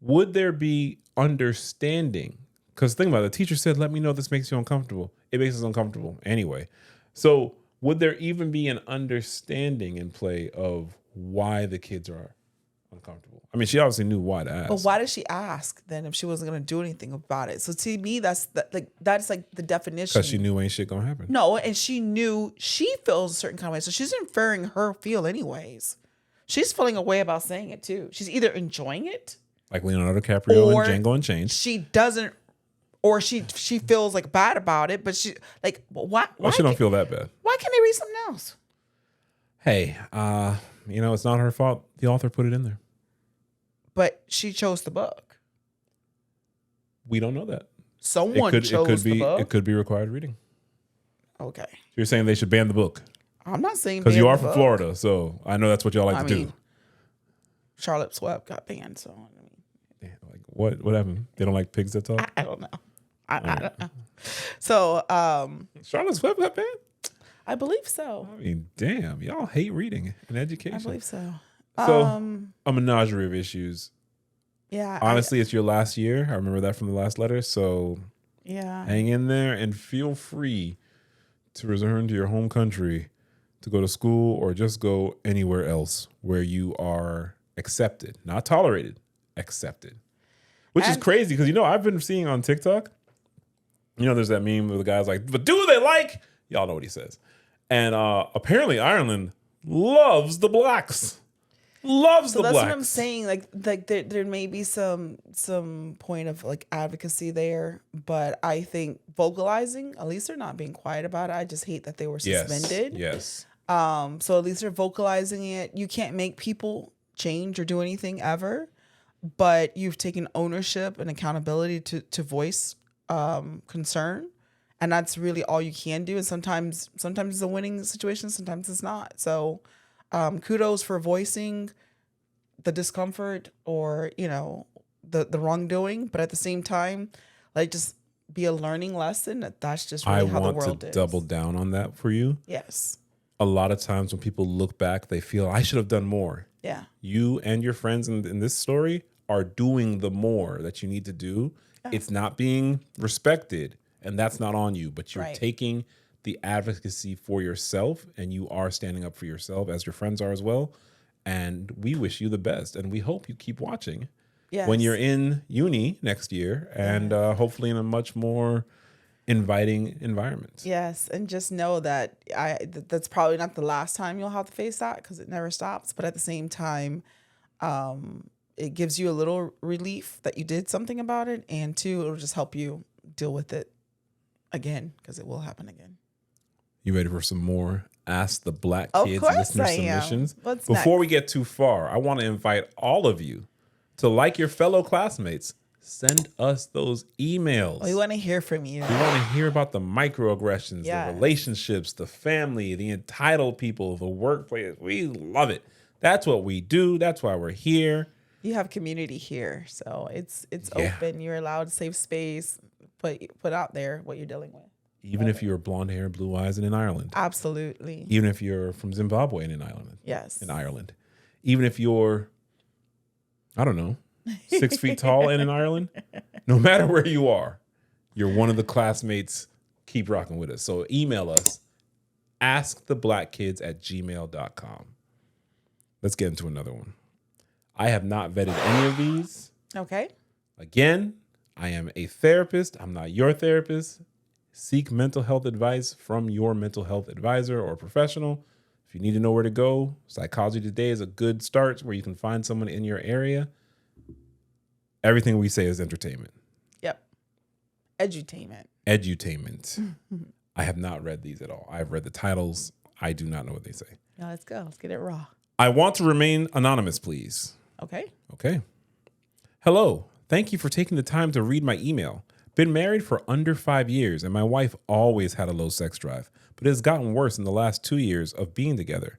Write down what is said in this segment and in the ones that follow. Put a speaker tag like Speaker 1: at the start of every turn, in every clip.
Speaker 1: would there be understanding? Because think about it, the teacher said, let me know if this makes you uncomfortable. It makes us uncomfortable anyway. So would there even be an understanding in play of why the kids are uncomfortable? I mean, she obviously knew why to ask.
Speaker 2: But why did she ask then if she wasn't going to do anything about it? So to me, that's like the definition.
Speaker 1: Because she knew ain't shit gonna happen.
Speaker 2: No, and she knew she feels a certain kind of way. So she's inferring her feel anyways. She's feeling a way about saying it too. She's either enjoying it.
Speaker 1: Like Leonardo DiCaprio and Django Unchained.
Speaker 2: She doesn't, or she feels like bad about it, but she like, why?
Speaker 1: Well, she don't feel that bad.
Speaker 2: Why can't they read something else?
Speaker 1: Hey, it's not her fault. The author put it in there.
Speaker 2: But she chose the book.
Speaker 1: We don't know that.
Speaker 2: Someone chose the book.
Speaker 1: It could be required reading.
Speaker 2: Okay.
Speaker 1: So you're saying they should ban the book?
Speaker 2: I'm not saying
Speaker 1: because you are
Speaker 2: from
Speaker 1: from Florida, so I know that's what y'all like to do.
Speaker 2: Charlotte Swept got banned, so
Speaker 1: like what happened? They don't like pigs that talk?
Speaker 2: I don't know. I don't know. So
Speaker 1: Charlotte Swept got banned?
Speaker 2: I believe so.
Speaker 1: I mean, damn, y'all hate reading and education.
Speaker 2: I believe so.
Speaker 1: So a menagerie of issues.
Speaker 2: Yeah.
Speaker 1: Honestly, it's your last year. I remember that from the last letter. So
Speaker 2: yeah,
Speaker 1: hang in there and feel free to return to your home country to go to school or just go anywhere else where you are accepted, not tolerated, accepted. Which is crazy because, I've been seeing on TikTok, there's that meme where the guy's like, but do they like? Y'all know what he says. And apparently Ireland loves the blacks. Loves the blacks. So
Speaker 2: that's what I'm saying. Like there may be some point of like advocacy there, but I think vocalizing, at least they're not being quiet about it. I just hate that they were suspended.
Speaker 1: Yes.
Speaker 2: So at least they're vocalizing it. You can't make people change or do anything ever, but you've taken ownership and accountability to voice concern. And that's really all you can do. And sometimes it's a winning situation, sometimes it's not. So kudos for voicing the discomfort or, the wrongdoing. But at the same time, like just be a learning lesson that's just really how the world is.
Speaker 1: I want to double down on that for you.
Speaker 2: Yes.
Speaker 1: A lot of times when people look back, they feel I should have done more.
Speaker 2: Yeah.
Speaker 1: You and your friends in this story are doing the more that you need to do. Yeah. It's not being respected. And that's not on you, but you're taking the advocacy for yourself and you are standing up for yourself as your friends are as well. And we wish you the best. And we hope you keep watching when you're in uni next year and hopefully in a much more inviting environment.
Speaker 2: Yes. And just know that that's probably not the last time you'll have to face that because it never stops. But at the same time, it gives you a little relief that you did something about it. And two, it'll just help you deal with it again, because it will happen again. You
Speaker 1: ready for some more Ask the Black Kids listener submissions?
Speaker 2: What's
Speaker 1: Before
Speaker 2: next?
Speaker 1: we get too far, I want to invite all of you to, like your fellow classmates, send us those emails.
Speaker 2: We want to hear from you.
Speaker 1: We want to hear about the microaggressions, the relationships, the family, the entitled people, the workplace. We love it. That's what we do. That's why we're here.
Speaker 2: You have community here, so it's open. You're allowed safe space. Put out there what you're dealing with.
Speaker 1: Even if you're blonde hair, blue eyes, and in Ireland.
Speaker 2: Absolutely.
Speaker 1: Even if you're from Zimbabwe and in Ireland.
Speaker 2: Yes.
Speaker 1: In Ireland. Even if you're, I don't know, 6 feet tall and in Ireland. No matter where you are, you're one of the classmates. Keep rocking with us. So email us, asktheblackkids@gmail.com. Let's get into another one. I have not vetted any of these.
Speaker 2: Okay.
Speaker 1: Again, I am a therapist. I'm not your therapist. Seek mental health advice from your mental health advisor or professional. If you need to know where to go, Psychology Today is a good start where you can find someone in your area. Everything we say is entertainment.
Speaker 2: Yep. Edutainment.
Speaker 1: Edutainment. I have not read these at all. I've read the titles. I do not know what they say.
Speaker 2: Now let's go. Let's get it raw.
Speaker 1: I want to remain anonymous, please.
Speaker 2: Okay.
Speaker 1: Hello. Thank you for taking the time to read my email. Been married for under 5 years, and my wife always had a low sex drive, but it has gotten worse in the last 2 years of being together.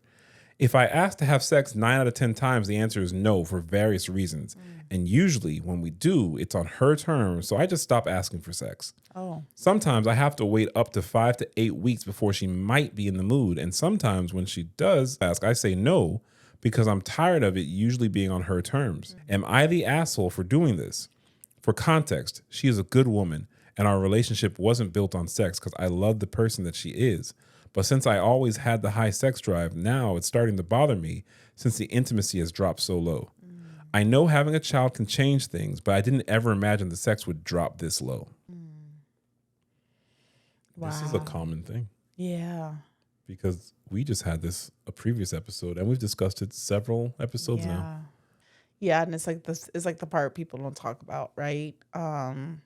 Speaker 1: If I ask to have sex 9 out of 10 times, the answer is no for various reasons. And usually when we do, it's on her terms, so I just stop asking for sex.
Speaker 2: Oh.
Speaker 1: Sometimes I have to wait up to 5 to 8 weeks before she might be in the mood, and sometimes when she does ask, I say no, because I'm tired of it usually being on her terms. Am I the asshole for doing this? For context, she is a good woman, and our relationship wasn't built on sex because I love the person that she is. But since I always had the high sex drive, now it's starting to bother me since the intimacy has dropped so low. I know having a child can change things, but I didn't ever imagine the sex would drop this low.
Speaker 2: Wow.
Speaker 1: This is a common thing.
Speaker 2: Yeah.
Speaker 1: Because we just had a previous episode, and we've discussed it several episodes now.
Speaker 2: Yeah, and it's like this is like the part people don't talk about, right? And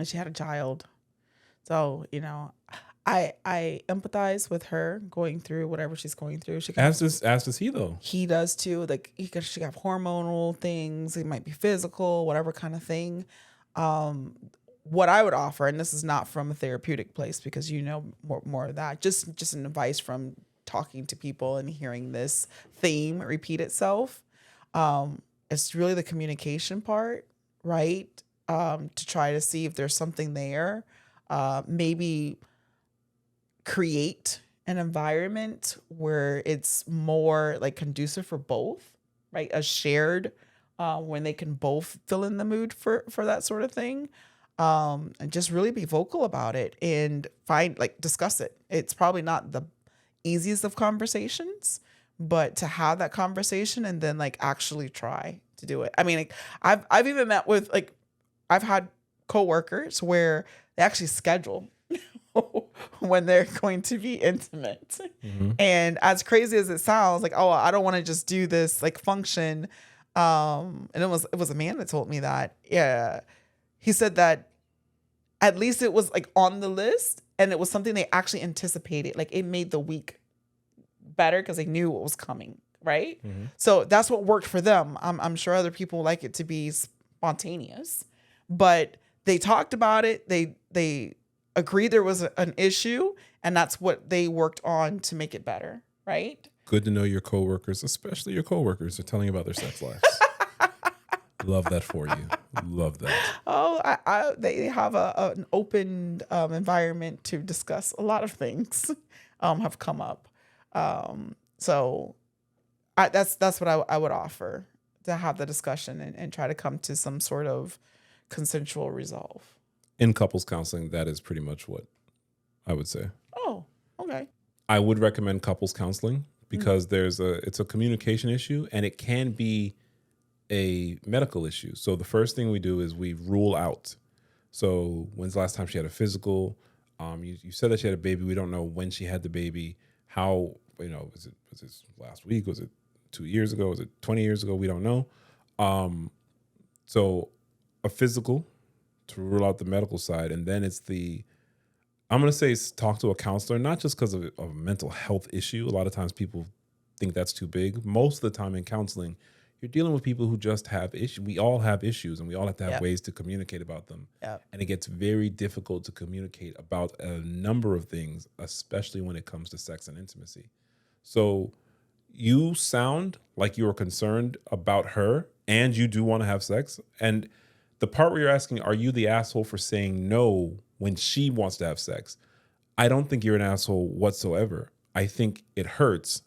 Speaker 2: she had a child. So, I empathize with her going through whatever she's going through.
Speaker 1: As does he, though.
Speaker 2: He does too. Like she have hormonal things. It might be physical, whatever kind of thing. What I would offer, and this is not from a therapeutic place because more of that, just an advice from talking to people and hearing this theme repeat itself. It's really the communication part, right? To try to see if there's something there. Maybe create an environment where it's more like conducive for both, right? A shared when they can both fill in the mood for that sort of thing. And just really be vocal about it and discuss it. It's probably not the easiest of conversations, but to have that conversation and then actually try to do it. I mean, I've even met with I've had coworkers where they actually schedule when they're going to be intimate. Mm-hmm. And as crazy as it sounds, I don't want to just do this function. And it was a man that told me that. Yeah. He said that at least it was on the list and it was something they actually anticipated. It made the week better because they knew what was coming. Right. Mm-hmm. So that's what worked for them. I'm sure other people like it to be spontaneous, but they talked about it. They agreed there was an issue, and that's what they worked on to make it better. Right. Good
Speaker 1: to know your coworkers, especially your coworkers, are telling you about their sex lives. Love that for you. Love that.
Speaker 2: Oh, they have an open environment to discuss a lot of things have come up. So that's what I would offer, to have the discussion and try to come to some sort of consensual resolve.
Speaker 1: In couples counseling, that is pretty much what I would say.
Speaker 2: Oh, okay.
Speaker 1: I would recommend couples counseling because it's a communication issue, and it can be a medical issue. So the first thing we do is we rule out. So when's the last time she had a physical? You said that she had a baby. We don't know when she had the baby. How, was it last week? Was it 2 years ago? Was it 20 years ago? We don't know. So a physical to rule out the medical side. And then I'm going to say talk to a counselor, not just because of a mental health issue. A lot of times people think that's too big. Most of the time in counseling, you're dealing with people who just have issues. We all have issues, and we all have to have ways to communicate about them. Yep. And it gets very difficult to communicate about a number of things, especially when it comes to sex and intimacy. So you sound like you are concerned about her, and you do want to have sex. And the part where you're asking, are you the asshole for saying no when she wants to have sex? I don't think you're an asshole whatsoever. I think it hurts.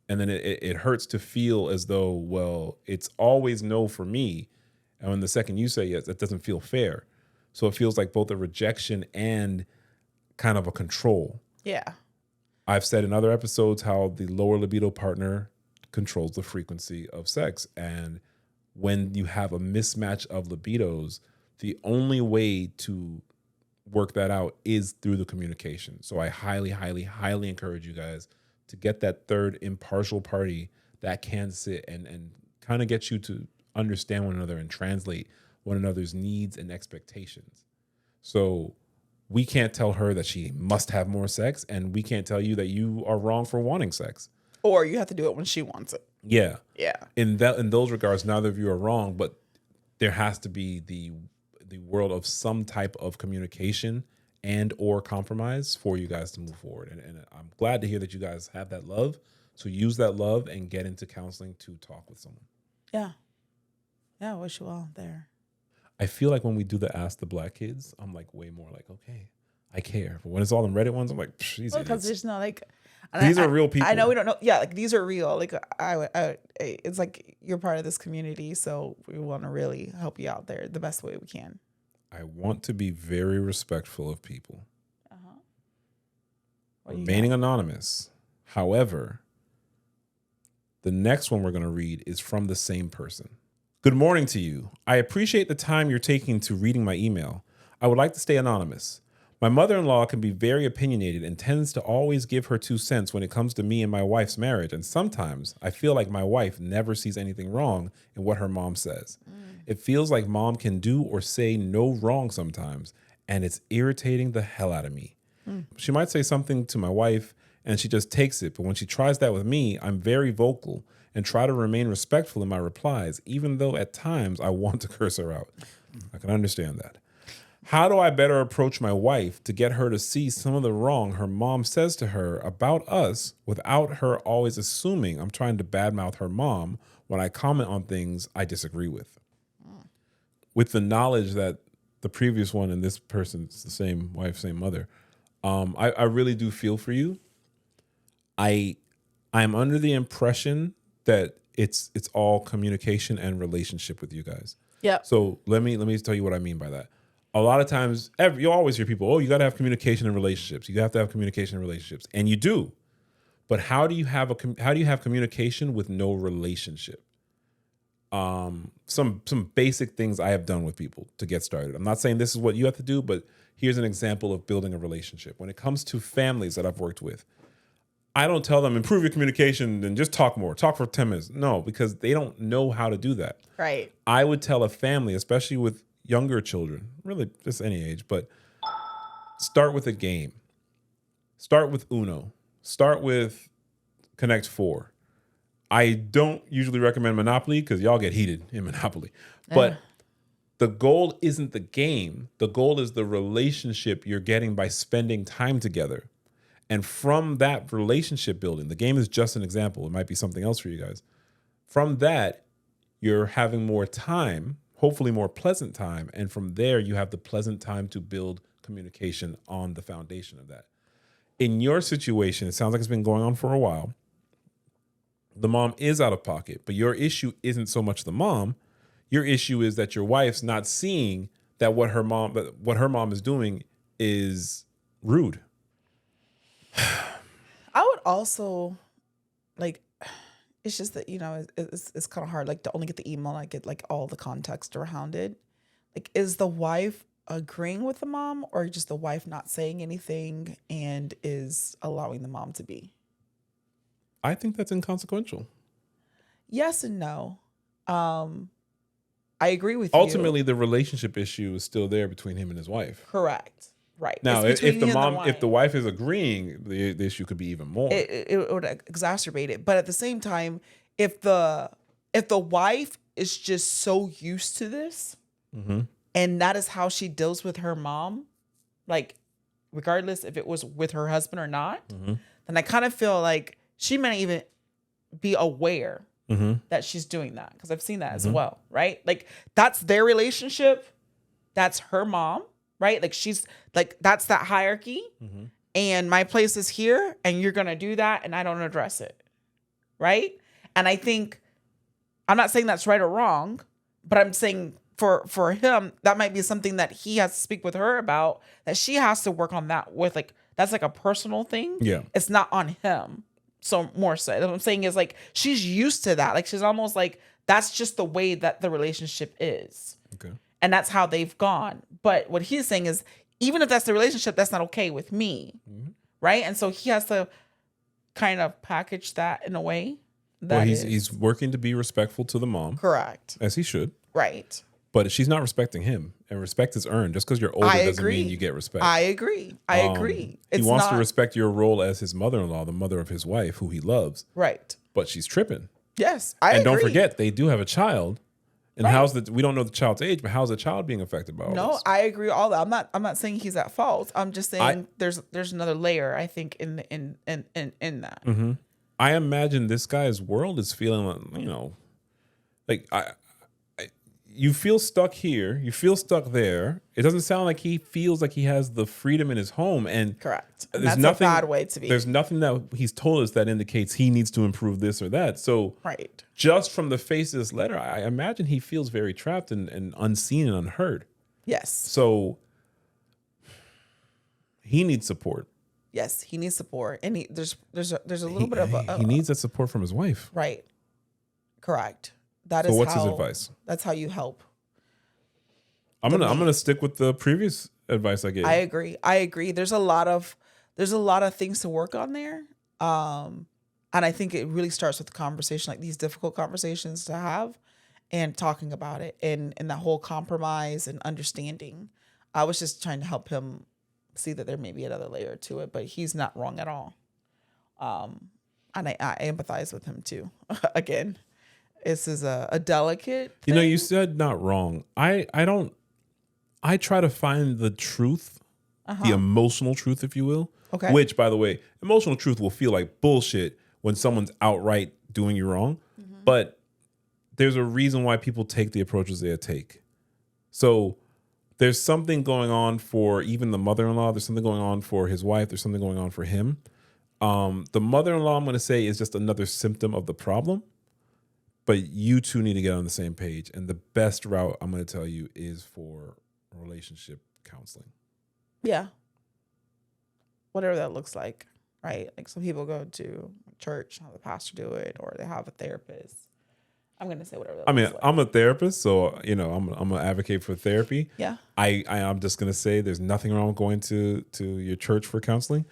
Speaker 1: And then it hurts to feel as though, well, it's always no for me. And when the second you say yes, that doesn't feel fair. So it feels like both a rejection and kind of a control.
Speaker 2: Yeah.
Speaker 1: I've said in other episodes how the lower libido partner controls the frequency of sex. And when you have a mismatch of libidos, the only way to work that out is through the communication. So I highly, highly, highly encourage you guys to get that third impartial party that can sit and kind of get you to understand one another and translate one another's needs and expectations. So we can't tell her that she must have more sex, and we can't tell you that you are wrong for wanting sex.
Speaker 2: Or you have to do it when she wants it.
Speaker 1: Yeah.
Speaker 2: Yeah.
Speaker 1: In those regards, neither of you are wrong, but there has to be the world of some type of communication and or compromise for you guys to move forward. And I'm glad to hear that you guys have that love. So use that love and get into counseling to talk with someone.
Speaker 2: Yeah. Yeah, I wish you all there.
Speaker 1: I feel like when we do the Ask the Black Kids, I'm way more okay, I care. But when it's all in Reddit ones, I'm easy.
Speaker 2: Because there's no And
Speaker 1: These are real people.
Speaker 2: I know we don't know. Yeah, like these are real. Like it's like you're part of this community, so we want to really help you out there the best way we can.
Speaker 1: I want to be very respectful of people.
Speaker 2: What
Speaker 1: Remaining anonymous. However, the next one we're going to read is from the same person. Good morning to you. I appreciate the time you're taking to reading my email. I would like to stay anonymous. My mother-in-law can be very opinionated and tends to always give her 2 cents when it comes to me and my wife's marriage. And sometimes I feel like my wife never sees anything wrong in what her mom says. It feels like mom can do or say no wrong sometimes, and it's irritating the hell out of me. She might say something to my wife and she just takes it. But when she tries that with me, I'm very vocal and try to remain respectful in my replies, even though at times I want to curse her out. I can understand that. How do I better approach my wife to get her to see some of the wrong her mom says to her about us without her always assuming I'm trying to badmouth her mom when I comment on things I disagree with? With the knowledge that the previous one and this person's the same wife, same mother, I really do feel for you. I'm under the impression that it's all communication and relationship with you guys.
Speaker 2: Yeah.
Speaker 1: So let me tell you what I mean by that. A lot of times, you always hear people, oh, you got to have communication in relationships. You have to have communication in relationships, and you do. But how do you have communication with no relationship? Some basic things I have done with people to get started. I'm not saying this is what you have to do, but here's an example of building a relationship. When it comes to families that I've worked with, I don't tell them improve your communication and just talk more. Talk for 10 minutes. No, because they don't know how to do that.
Speaker 2: Right.
Speaker 1: I would tell a family, especially with younger children, really just any age, but start with a game. Start with Uno. Start with Connect 4. I don't usually recommend Monopoly because y'all get heated in Monopoly. But the goal isn't the game. The goal is the relationship you're getting by spending time together. And from that relationship building, the game is just an example. It might be something else for you guys. From that, you're having more time, hopefully more pleasant time. And from there, you have the pleasant time to build communication on the foundation of that. In your situation, it sounds like it's been going on for a while. The mom is out of pocket, but your issue isn't so much the mom. Your issue is that your wife's not seeing that what her mom is doing is rude.
Speaker 2: I would also it's just that, it's kind of hard, like, to only get the email, I get like all the context around it. Like, is the wife agreeing with the mom, or just the wife not saying anything and is allowing the mom to be?
Speaker 1: I think that's inconsequential.
Speaker 2: Yes and no. I agree with you.
Speaker 1: Ultimately, the relationship issue is still there between him and his wife.
Speaker 2: Correct. Right.
Speaker 1: Now, if the wife is agreeing, the issue could be even more.
Speaker 2: It would exacerbate it. But at the same time, if the wife is just so used to this, and that is how she deals with her mom, like, regardless if it was with her husband or not, then I kind of feel like she might even be aware that she's doing that, because I've seen that as well, right? Like, that's their relationship. That's her mom, right? Like, she's like, that's that hierarchy. And my place is here, and you're going to do that, and I don't address it, right? And I think, I'm not saying that's right or wrong, but I'm saying for him, that might be something that he has to speak with her about, that she has to work on that with, like, that's like a personal thing.
Speaker 1: Yeah.
Speaker 2: It's not on him. So more so, what I'm saying is, like, she's used to that. Like, she's almost like, that's just the way that the relationship is.
Speaker 1: Okay.
Speaker 2: And that's how they've gone. But what he's saying is, even if that's the relationship, that's not okay with me. Right? And so he has to kind of package that in a way that
Speaker 1: he's working to be respectful to the mom.
Speaker 2: Correct.
Speaker 1: As he should.
Speaker 2: Right.
Speaker 1: But she's not respecting him. And respect is earned. Just because you're older doesn't mean you get respect.
Speaker 2: I agree.
Speaker 1: He wants to respect your role as his mother-in-law, the mother of his wife, who he loves.
Speaker 2: Right.
Speaker 1: But she's tripping.
Speaker 2: Yes, I agree.
Speaker 1: And don't forget, they do have a child. And we don't know the child's age, but how's the child being affected by all this?
Speaker 2: No, I agree with all that. I'm not saying he's at fault. I'm just saying there's another layer, I think, in that.
Speaker 1: I imagine this guy's world is feeling like, you feel stuck here, you feel stuck there. It doesn't sound like he feels like he has the freedom in his home. And
Speaker 2: Correct. And
Speaker 1: there's
Speaker 2: that's
Speaker 1: nothing,
Speaker 2: a bad way to be.
Speaker 1: There's nothing that he's told us that indicates he needs to improve this or that. So
Speaker 2: right.
Speaker 1: just from the face of this letter, I imagine he feels very trapped and unseen and unheard.
Speaker 2: Yes.
Speaker 1: So he needs support.
Speaker 2: Yes, he needs support. And there's a little bit of
Speaker 1: he needs that support from his wife.
Speaker 2: Right. Correct. That
Speaker 1: so
Speaker 2: is
Speaker 1: what's
Speaker 2: how,
Speaker 1: his advice?
Speaker 2: That's how you help.
Speaker 1: I'm gonna stick with the previous advice I gave.
Speaker 2: I agree. There's a lot of things to work on there. And I think it really starts with the conversation, like these difficult conversations to have and talking about it and that whole compromise and understanding. I was just trying to help him see that there may be another layer to it, but he's not wrong at all. And I empathize with him too. Again, this is a delicate thing.
Speaker 1: You said not wrong. I try to find the truth, the emotional truth, if you will.
Speaker 2: Okay.
Speaker 1: Which, by the way, emotional truth will feel like bullshit when someone's outright doing you wrong. Mm-hmm. But there's a reason why people take the approaches they take. So there's something going on for even the mother-in-law. There's something going on for his wife. There's something going on for him. The mother-in-law, I'm going to say, is just another symptom of the problem. But you two need to get on the same page. And the best route, I'm going to tell you, is for relationship counseling.
Speaker 2: Yeah. Whatever that looks like, right? Like some people go to church, have the pastor do it, or they have a therapist. I'm going to say whatever that looks like.
Speaker 1: I'm a therapist, so, I'm an advocate for therapy.
Speaker 2: Yeah.
Speaker 1: I'm just going to say there's nothing wrong with going to your church for counseling.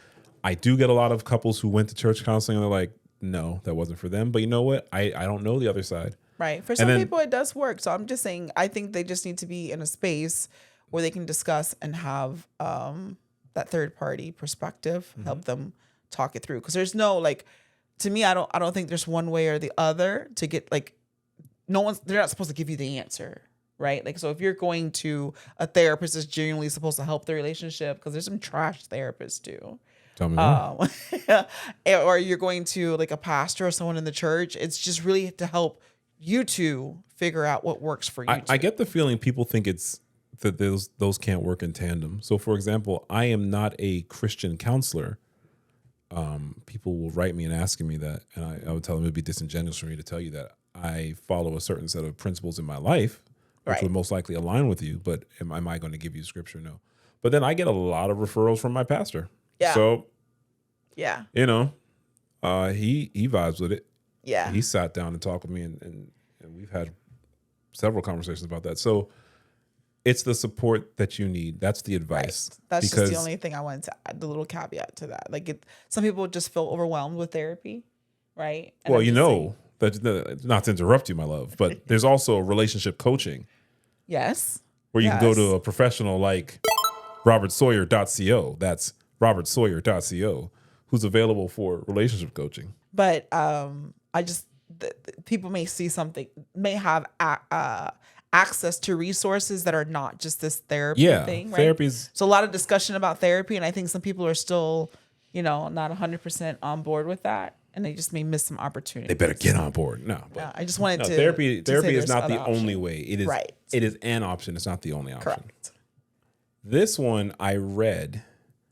Speaker 1: I do get a lot of couples who went to church counseling and they're like, no, that wasn't for them. But you know what? I don't know the other side.
Speaker 2: Right. For some people, it does work. So I'm just saying, I think they just need to be in a space where they can discuss and have that third party perspective, help them talk it through. Because there's no to me, I don't think there's one way or the other to get they're not supposed to give you the answer. Right. So if you're going to a therapist that's genuinely supposed to help the relationship, because there's some trash therapists too.
Speaker 1: Tell me more.
Speaker 2: Or you're going to a pastor or someone in the church. It's just really to help you two figure out what works for you.
Speaker 1: I get the feeling people think it's that those can't work in tandem. So, for example, I am not a Christian counselor. People will write me and asking me that, and I would tell them it would be disingenuous for me to tell you that I follow a certain set of principles in my life, which would most likely align with you. But am I going to give you scripture? No. But then I get a lot of referrals from my pastor.
Speaker 2: Yeah.
Speaker 1: So,
Speaker 2: yeah,
Speaker 1: he vibes with it.
Speaker 2: Yeah.
Speaker 1: He sat down and talked with me, and we've had several conversations about that. So it's the support that you need. That's the advice.
Speaker 2: Right. That's just the only thing I wanted to add, the little caveat to that. Some people just feel overwhelmed with therapy, right? And
Speaker 1: well, that not to interrupt you, my love, but there's also relationship coaching.
Speaker 2: Yes.
Speaker 1: Where you can go to a professional like robertsawyer.co. That's robertsawyer.co, who's available for relationship coaching.
Speaker 2: But people may see something, may have access to resources that are not just this therapy thing, right? So a lot of discussion about therapy, and I think some people are still, not 100% on board with that, and they just may miss some opportunities.
Speaker 1: They better get on board.
Speaker 2: I just wanted to.
Speaker 1: Therapy is not the only way. It is
Speaker 2: right.
Speaker 1: It is an option. It's not the only option.
Speaker 2: Correct.
Speaker 1: This one I read.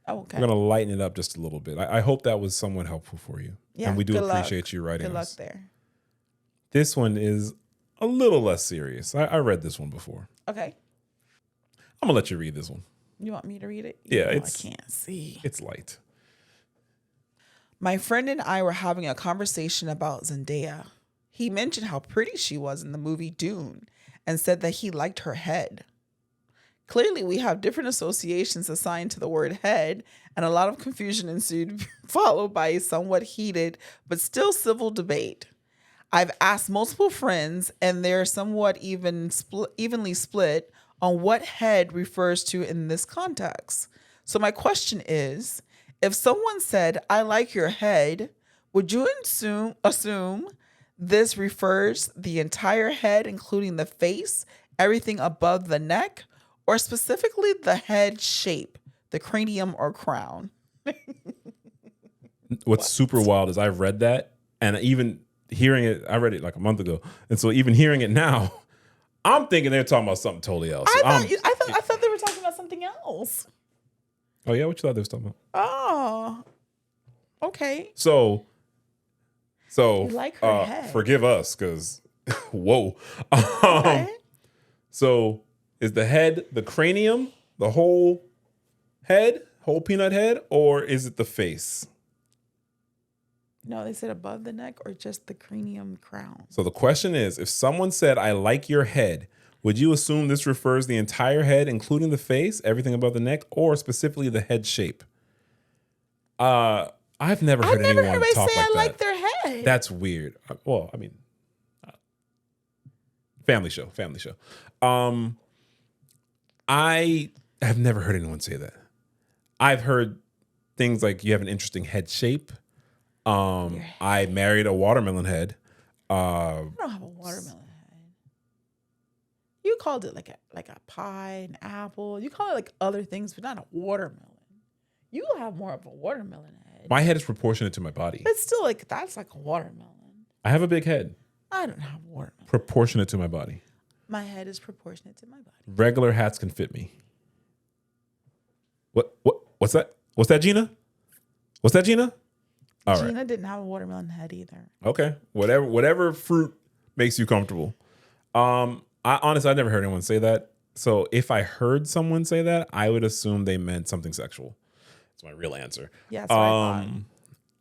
Speaker 2: Oh, okay.
Speaker 1: We're gonna lighten it up just a little bit. I hope that was somewhat helpful for you.
Speaker 2: Yeah,
Speaker 1: and we do appreciate
Speaker 2: luck.
Speaker 1: you writing.
Speaker 2: Good luck
Speaker 1: us.
Speaker 2: there.
Speaker 1: This one is a little less serious. I read this one before.
Speaker 2: Okay.
Speaker 1: I'm gonna let you read this one.
Speaker 2: You want me to read it?
Speaker 1: Yeah,
Speaker 2: I can't see.
Speaker 1: It's light.
Speaker 2: My friend and I were having a conversation about Zendaya. He mentioned how pretty she was in the movie Dune and said that he liked her head. Clearly, we have different associations assigned to the word head, and a lot of confusion ensued, followed by a somewhat heated but still civil debate. I've asked multiple friends, and they're somewhat evenly split on what head refers to in this context. So my question is, if someone said, "I like your head," would you assume this refers the entire head, including the face, everything above the neck, or specifically the head shape, the cranium or crown?
Speaker 1: What's super wild is I read that, and even hearing it, I read it like a month ago. And so even hearing it now, I'm thinking they're talking about something totally else.
Speaker 2: I thought they were talking about something else.
Speaker 1: Oh yeah, what you thought they was talking about?
Speaker 2: Oh, okay.
Speaker 1: So
Speaker 2: You like her head.
Speaker 1: forgive us, because whoa.
Speaker 2: Okay.
Speaker 1: So is the head the cranium, the whole head, whole peanut head, or is it the face?
Speaker 2: No, they said above the neck or just the cranium crown.
Speaker 1: So the question is, if someone said, I like your head, would you assume this refers the entire head, including the face, everything above the neck, or specifically the head shape? I've never heard anyone talk like that.
Speaker 2: I like their head.
Speaker 1: That's weird. Well, I mean, family show. I have never heard anyone say that. I've heard things like you have an interesting head shape. I married a watermelon head.
Speaker 2: I don't have a watermelon head. You called it like a pie, an apple. You call it like other things, but not a watermelon. You have more of a watermelon head.
Speaker 1: My head is proportionate to my body.
Speaker 2: It's still like that's like a watermelon.
Speaker 1: I have a big head.
Speaker 2: I don't have a watermelon.
Speaker 1: Proportionate to my body.
Speaker 2: My head is proportionate to my body.
Speaker 1: Regular hats can fit me. What's that? What's that, Gina? What's that, Gina? All right.
Speaker 2: Gina didn't have a watermelon head either.
Speaker 1: Okay. Whatever fruit makes you comfortable. I honestly, I never heard anyone say that. So if I heard someone say that, I would assume they meant something sexual. That's my real answer.
Speaker 2: Yeah, that's what I thought.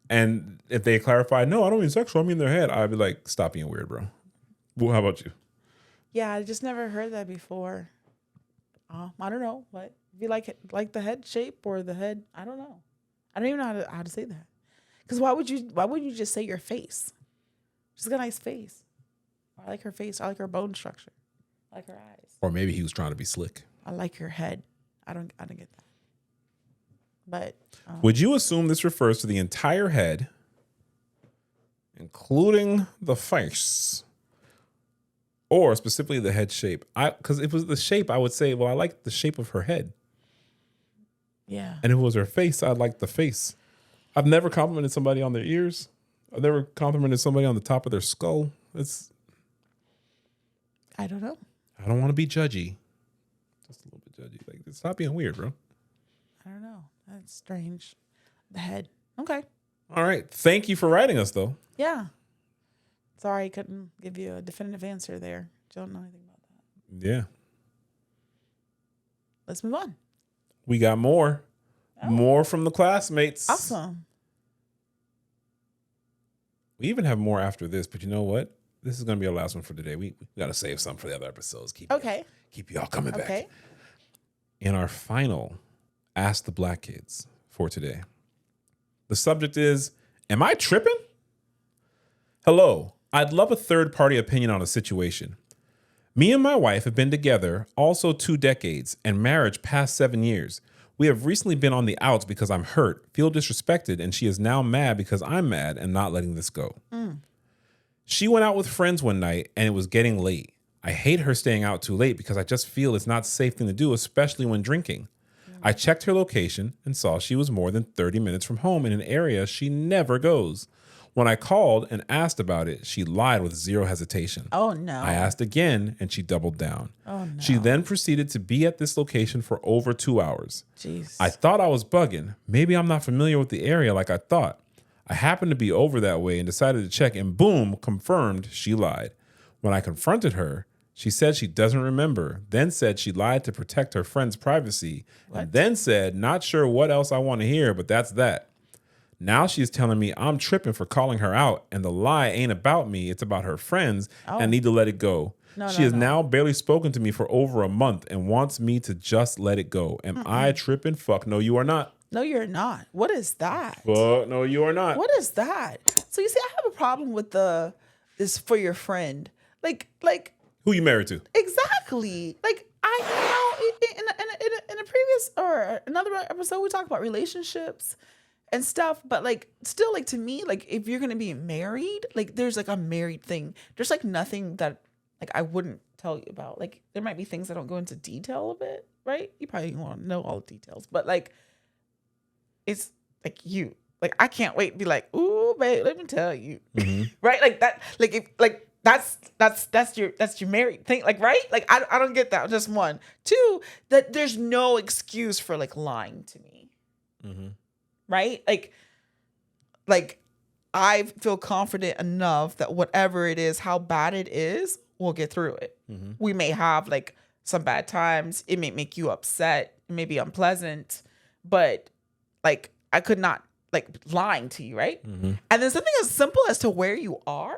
Speaker 1: And if they clarify, no, I don't mean sexual, I mean their head, I'd be like, stop being weird, bro. Well, how about you?
Speaker 2: Yeah, I just never heard that before. I don't know. What if you like it, like the head shape or the head? I don't know. I don't even know how to say that. Because why wouldn't you just say your face? She's got a nice face. I like her face. I like her bone structure. I like her eyes.
Speaker 1: Or maybe he was trying to be slick.
Speaker 2: I like her head. I don't get that. But
Speaker 1: would you assume this refers to the entire head, including the face, or specifically the head shape? Because if it was the shape, I would say, well, I like the shape of her head.
Speaker 2: Yeah.
Speaker 1: And if it was her face, I'd like the face. I've never complimented somebody on their ears. I've never complimented somebody on the top of their skull.
Speaker 2: I don't know.
Speaker 1: I don't want to be judgy. Just a little bit judgy. Like, stop being weird, bro.
Speaker 2: I don't know. That's strange. The head. Okay.
Speaker 1: All right. Thank you for writing us, though.
Speaker 2: Yeah. Sorry I couldn't give you a definitive answer there. Don't know anything about that.
Speaker 1: Yeah.
Speaker 2: Let's move on.
Speaker 1: We got more.
Speaker 2: Oh.
Speaker 1: More from the classmates.
Speaker 2: Awesome.
Speaker 1: We even have more after this, but you know what? This is going to be our last one for today. We got to save some for the other episodes. Keep y'all coming back. In our final Ask the Black Kids for today, the subject is, am I tripping? Hello. I'd love a third-party opinion on a situation. Me and my wife have been together also 2 decades and marriage past 7 years. We have recently been on the outs because I'm hurt, feel disrespected, and she is now mad because I'm mad and not letting this go. She went out with friends one night and it was getting late. I hate her staying out too late because I just feel it's not a safe thing to do, especially when drinking. I checked her location and saw she was more than 30 minutes from home in an area she never goes. When I called and asked about it, she lied with zero hesitation.
Speaker 2: Oh, no.
Speaker 1: I asked again and she doubled down.
Speaker 2: Oh, no.
Speaker 1: She then proceeded to be at this location for over 2 hours.
Speaker 2: Jeez.
Speaker 1: I thought I was bugging. Maybe I'm not familiar with the area like I thought. I happened to be over that way and decided to check, and boom, confirmed she lied. When I confronted her, she said she doesn't remember, then said she lied to protect her friend's privacy, and then said, not sure what else I want to hear, but that's that. Now she's telling me I'm tripping for calling her out, and the lie ain't about me, it's about her friends, and I need to let it go. She has now barely spoken to me for over a month and wants me to just let it go. Am I tripping? Fuck no, you are not.
Speaker 2: No, you're not. What is that?
Speaker 1: Fuck no, you are not.
Speaker 2: What is that? So you see, I have a problem with this for your friend. Like
Speaker 1: who you married to?
Speaker 2: Exactly. Like in a previous or another episode, we talked about relationships and stuff, but like still, like to me, like if you're gonna be married, like there's like a married thing. There's like nothing that like I wouldn't tell you about. Like there might be things I don't go into detail of it, right? You probably want to know all the details, but like it's like you. Like I can't wait to be like, ooh, babe, let me tell you. Right? Like that, like if like that's your married thing, like, right? Like, I don't get that. Just one. Two, that there's no excuse for like lying to me. Right? Like I feel confident enough that whatever it is, how bad it is, we'll get through it. We may have like some bad times. It may make you upset. It may be unpleasant, but like I could not like lying to you, right? And then something as simple as to where you are.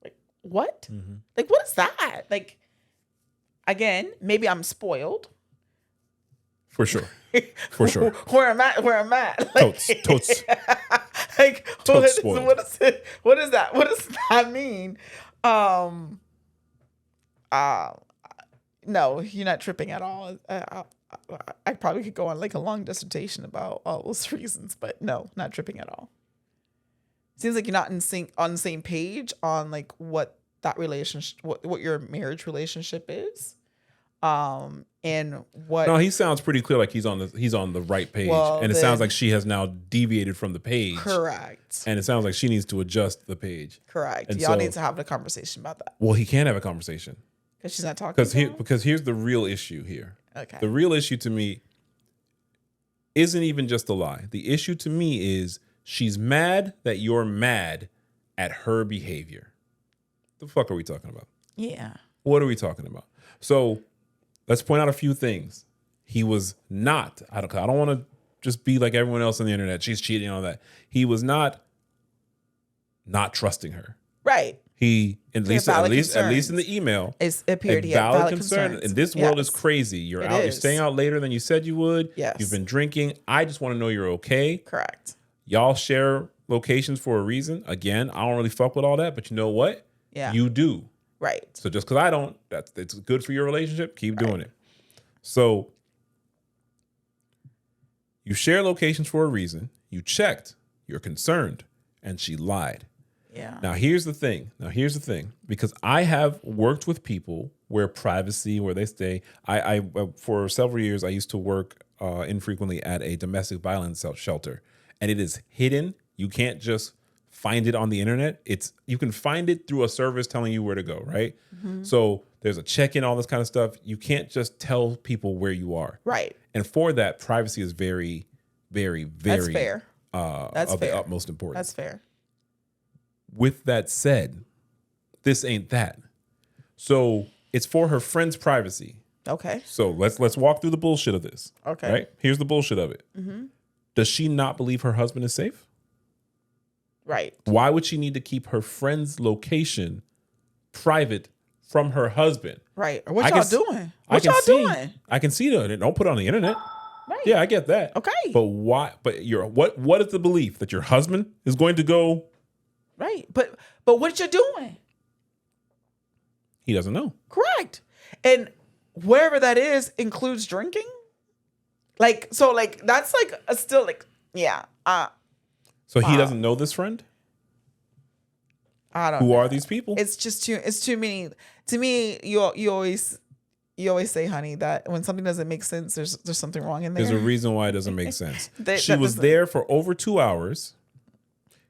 Speaker 2: Like what? Like what is that? Like again, maybe I'm spoiled.
Speaker 1: For sure. For sure.
Speaker 2: Where I'm at. Like,
Speaker 1: Totes.
Speaker 2: Like
Speaker 1: Totes spoiled.
Speaker 2: what is it? What is that? What does that mean? No, you're not tripping at all. I probably could go on like a long dissertation about all those reasons, but no, not tripping at all. Seems like you're not on the same page on like what that relationship, what your marriage relationship is. And what?
Speaker 1: No, he sounds pretty clear. Like he's on the right page, and it sounds like she has now deviated from the page.
Speaker 2: Correct.
Speaker 1: And it sounds like she needs to adjust the page.
Speaker 2: Correct.
Speaker 1: And
Speaker 2: Y'all need to have a conversation about that.
Speaker 1: Well, he can't have a conversation
Speaker 2: because she's not talking.
Speaker 1: Because here's the real issue here.
Speaker 2: Okay.
Speaker 1: The real issue to me isn't even just a lie. The issue to me is she's mad that you're mad at her behavior. The fuck are we talking about?
Speaker 2: Yeah.
Speaker 1: What are we talking about? So let's point out a few things. He was not, I don't want to just be like everyone else on the internet. She's cheating on that. He was not trusting her.
Speaker 2: Right.
Speaker 1: He, at least in the email,
Speaker 2: it appeared
Speaker 1: a
Speaker 2: he had
Speaker 1: valid concern. And this world is crazy. You're staying out later than you said you would.
Speaker 2: Yes.
Speaker 1: You've been drinking. I just want to know you're okay.
Speaker 2: Correct.
Speaker 1: Y'all share locations for a reason. Again, I don't really fuck with all that, but you know what?
Speaker 2: Yeah.
Speaker 1: You do.
Speaker 2: Right.
Speaker 1: So just because I don't, it's good for your relationship. Keep doing it. So you share locations for a reason. You checked. You're concerned. And she lied.
Speaker 2: Yeah.
Speaker 1: Now, here's the thing. Because I have worked with people where privacy, where they stay. I for several years, I used to work infrequently at a domestic violence shelter. And it is hidden. You can't just find it on the internet. You can find it through a service telling you where to go, right? So there's a check-in, all this kind of stuff. You can't just tell people where you are.
Speaker 2: Right.
Speaker 1: And for that, privacy is very, very, very
Speaker 2: That's fair. That's
Speaker 1: of
Speaker 2: fair.
Speaker 1: the utmost importance.
Speaker 2: That's fair.
Speaker 1: With that said, this ain't that. So it's for her friend's privacy.
Speaker 2: Okay.
Speaker 1: So let's walk through the bullshit of this.
Speaker 2: Okay.
Speaker 1: Right? Here's the bullshit of it. Does she not believe her husband is safe?
Speaker 2: Right.
Speaker 1: Why would she need to keep her friend's location private from her husband?
Speaker 2: Right. Or what y'all doing? What y'all doing?
Speaker 1: I can see that. Don't put it on the internet.
Speaker 2: Right.
Speaker 1: Yeah, I get that.
Speaker 2: Okay.
Speaker 1: But why? But what is the belief that your husband is going to go?
Speaker 2: Right. But what you're doing?
Speaker 1: He doesn't know.
Speaker 2: Correct. And wherever that is includes drinking. Like, so like that's like a still like, yeah.
Speaker 1: So he doesn't know this friend?
Speaker 2: I don't
Speaker 1: Who
Speaker 2: know.
Speaker 1: are these people?
Speaker 2: It's too many. To me, you always say, honey, that when something doesn't make sense, there's something wrong in there.
Speaker 1: There's a reason why it doesn't make sense. She was there for over 2 hours.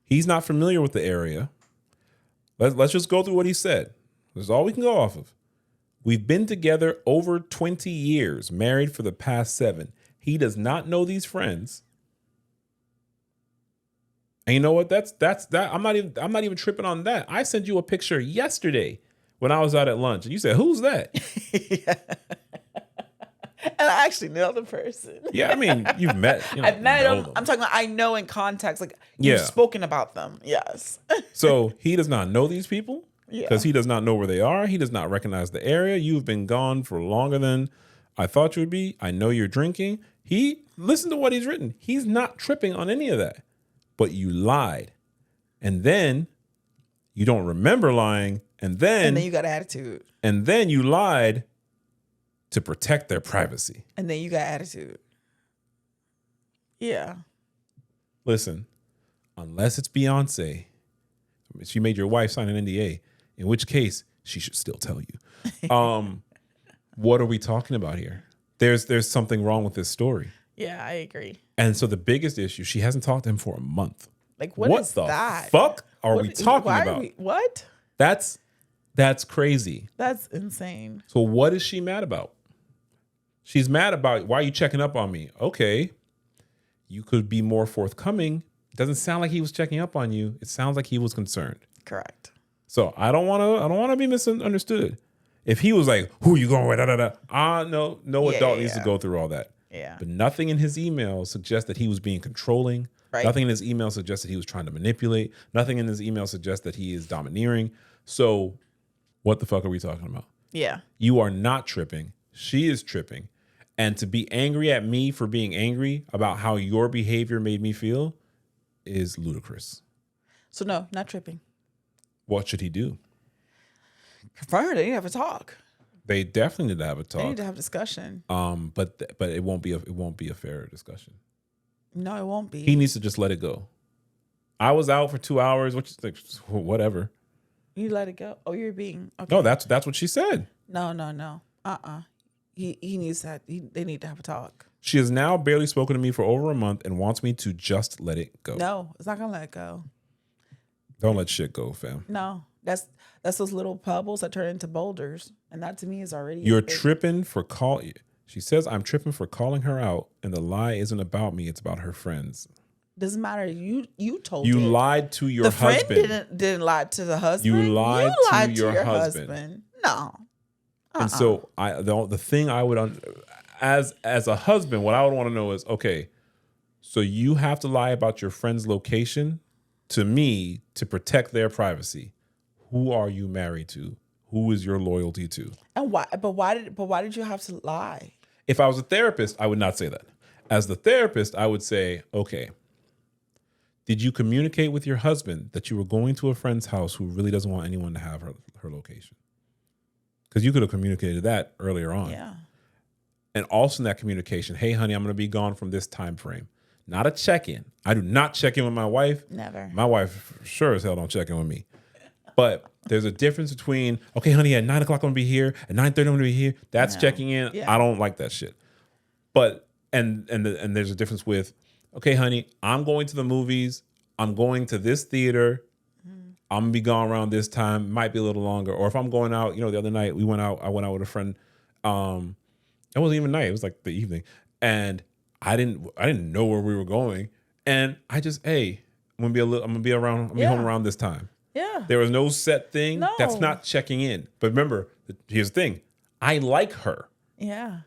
Speaker 1: He's not familiar with the area. Let's just go through what he said. That's all we can go off of. We've been together over 20 years, married for the past 7. He does not know these friends. And you know what? That's that. I'm not even tripping on that. I sent you a picture yesterday when I was out at lunch, and you said, "Who's that?"
Speaker 2: Yeah. And I actually know the person.
Speaker 1: Yeah, I mean, you've met.
Speaker 2: I've met them. I'm talking about I know in context, like you've spoken about them. Yes.
Speaker 1: So he does not know these people because he does not know where they are. He does not recognize the area. You've been gone for longer than I thought you would be. I know you're drinking. Listen to what he's written. He's not tripping on any of that. But you lied. And then you don't remember lying. And then
Speaker 2: you got attitude.
Speaker 1: And then you lied to protect their privacy.
Speaker 2: And then you got attitude. Yeah.
Speaker 1: Listen, unless it's Beyonce, she made your wife sign an NDA, in which case she should still tell you. What are we talking about here? There's something wrong with this story.
Speaker 2: Yeah, I agree.
Speaker 1: And so the biggest issue, she hasn't talked to him for a month.
Speaker 2: Like, what is
Speaker 1: the
Speaker 2: that?
Speaker 1: fuck are we talking
Speaker 2: why
Speaker 1: about?
Speaker 2: What?
Speaker 1: That's crazy.
Speaker 2: That's insane.
Speaker 1: So what is she mad about? She's mad about, why are you checking up on me? Okay, you could be more forthcoming. It doesn't sound like he was checking up on you. It sounds like he was concerned.
Speaker 2: Correct.
Speaker 1: So I don't want to be misunderstood. If he was like, who you going with? No adult needs to go through all that.
Speaker 2: Yeah.
Speaker 1: But nothing in his email suggests that he was being controlling.
Speaker 2: Right.
Speaker 1: Nothing in his email suggests that he was trying to manipulate. Nothing in his email suggests that he is domineering. So what the fuck are we talking about?
Speaker 2: Yeah.
Speaker 1: You are not tripping. She is tripping. And to be angry at me for being angry about how your behavior made me feel is ludicrous.
Speaker 2: So no, not tripping.
Speaker 1: What should he do?
Speaker 2: Confront her. They need to have a talk.
Speaker 1: They definitely need to have a talk.
Speaker 2: They need to have a discussion.
Speaker 1: But it won't be a fair discussion.
Speaker 2: No, it won't be.
Speaker 1: He needs to just let it go. I was out for 2 hours, which is like, whatever.
Speaker 2: You let it go. Oh, you're being okay.
Speaker 1: No, that's what she said.
Speaker 2: No. He needs that. They need to have a talk.
Speaker 1: She has now barely spoken to me for over a month and wants me to just let it go.
Speaker 2: No, it's not gonna let it go.
Speaker 1: Don't let shit go, fam.
Speaker 2: No, that's those little pebbles that turn into boulders, and that to me is already.
Speaker 1: You're tripping for She says I'm tripping for calling her out, and the lie isn't about me; it's about her friends.
Speaker 2: Doesn't matter. You told
Speaker 1: you
Speaker 2: it.
Speaker 1: lied to your
Speaker 2: the
Speaker 1: husband.
Speaker 2: friend didn't lie to the husband.
Speaker 1: You lied to your husband.
Speaker 2: No.
Speaker 1: And so the thing I would as a husband, what I would want to know is, okay, so you have to lie about your friend's location to me to protect their privacy. Who are you married to? Who is your loyalty to?
Speaker 2: And why? But why did you have to lie?
Speaker 1: If I was a therapist, I would not say that. As the therapist, I would say, okay, did you communicate with your husband that you were going to a friend's house who really doesn't want anyone to have her location? Because you could have communicated that earlier on.
Speaker 2: Yeah.
Speaker 1: And also in that communication, hey, honey, I'm going to be gone from this time frame. Not a check-in. I do not check in with my wife.
Speaker 2: Never.
Speaker 1: My wife sure as hell don't check in with me. But there's a difference between, okay, honey, at 9 o'clock I'm going to be here. At 9:30 I'm going to be here. That's checking in. Yeah. I don't like that shit. But, and there's a difference with, okay, honey, I'm going to the movies. I'm going to this theater. I'm gonna be gone around this time. Might be a little longer. Or if I'm going out, the other night I went out with a friend. It wasn't even night. It was like the evening, and I didn't know where we were going. And I just, hey, I'm gonna be home around this time.
Speaker 2: Yeah.
Speaker 1: There was no set thing.
Speaker 2: No.
Speaker 1: That's not checking in. But remember, here's the thing. I like her.
Speaker 2: Yeah.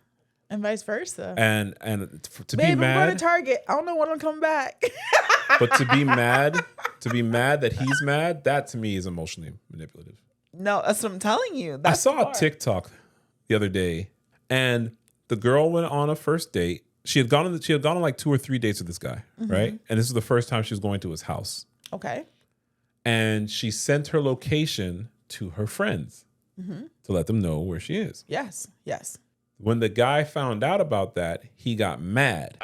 Speaker 2: And vice versa.
Speaker 1: And to
Speaker 2: Babe,
Speaker 1: be mad.
Speaker 2: I'm going to Target. I don't know when I'm coming back.
Speaker 1: But to be mad that he's mad, that to me is emotionally manipulative.
Speaker 2: No, that's what I'm telling you.
Speaker 1: I saw a TikTok the other day, and the girl went on a first date. She had gone on like 2 or 3 dates with this guy, right? And this is the first time she was going to his house.
Speaker 2: Okay.
Speaker 1: And she sent her location to her friends to let them know where she is.
Speaker 2: Yes.
Speaker 1: When the guy found out about that, he got mad.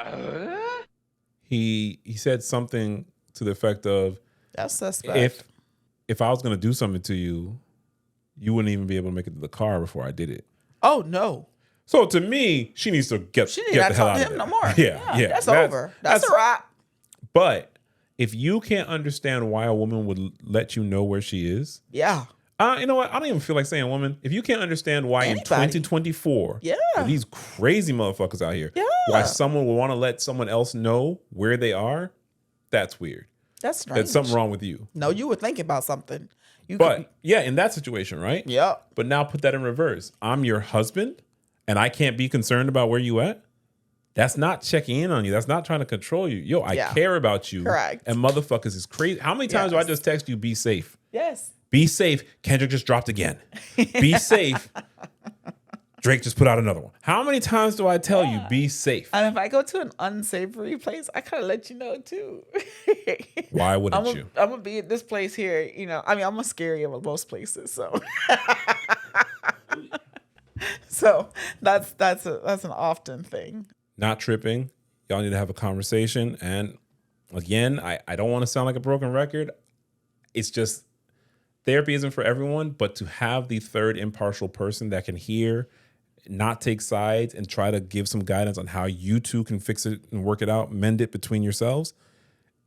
Speaker 1: He said something to the effect of,
Speaker 2: "That's suspect.
Speaker 1: If I was going to do something to you, you wouldn't even be able to make it to the car before I did it."
Speaker 2: Oh no!
Speaker 1: So to me, she needs to get the hell out of there.
Speaker 2: No more.
Speaker 1: Yeah.
Speaker 2: That's over. That's a wrap.
Speaker 1: But if you can't understand why a woman would let you know where she is,
Speaker 2: yeah.
Speaker 1: You know what? I don't even feel like saying woman. If you can't understand why in 2024, these crazy motherfuckers out here, why someone would want to let someone else know where they are, that's weird.
Speaker 2: That's strange.
Speaker 1: There's something wrong with you.
Speaker 2: No, you were thinking about something.
Speaker 1: In that situation, right?
Speaker 2: Yeah.
Speaker 1: But now put that in reverse. I'm your husband, and I can't be concerned about where you at. That's not checking in on you. That's not trying to control you. Yo, I care about you.
Speaker 2: Correct.
Speaker 1: And motherfuckers is crazy. How many times do I just text you, be safe?
Speaker 2: Yes.
Speaker 1: Be safe. Kendrick just dropped again. Be safe. Drake just put out another one. How many times do I tell you, be safe?
Speaker 2: And if I go to an unsavory place, I kind of let you know too.
Speaker 1: Why wouldn't you?
Speaker 2: I'm going to be at this place here. I'm a scary of most places. So so that's an often thing.
Speaker 1: Not tripping. Y'all need to have a conversation. And again, I don't want to sound like a broken record. It's just therapy isn't for everyone, but to have the third impartial person that can hear, not take sides, and try to give some guidance on how you two can fix it and work it out, mend it between yourselves,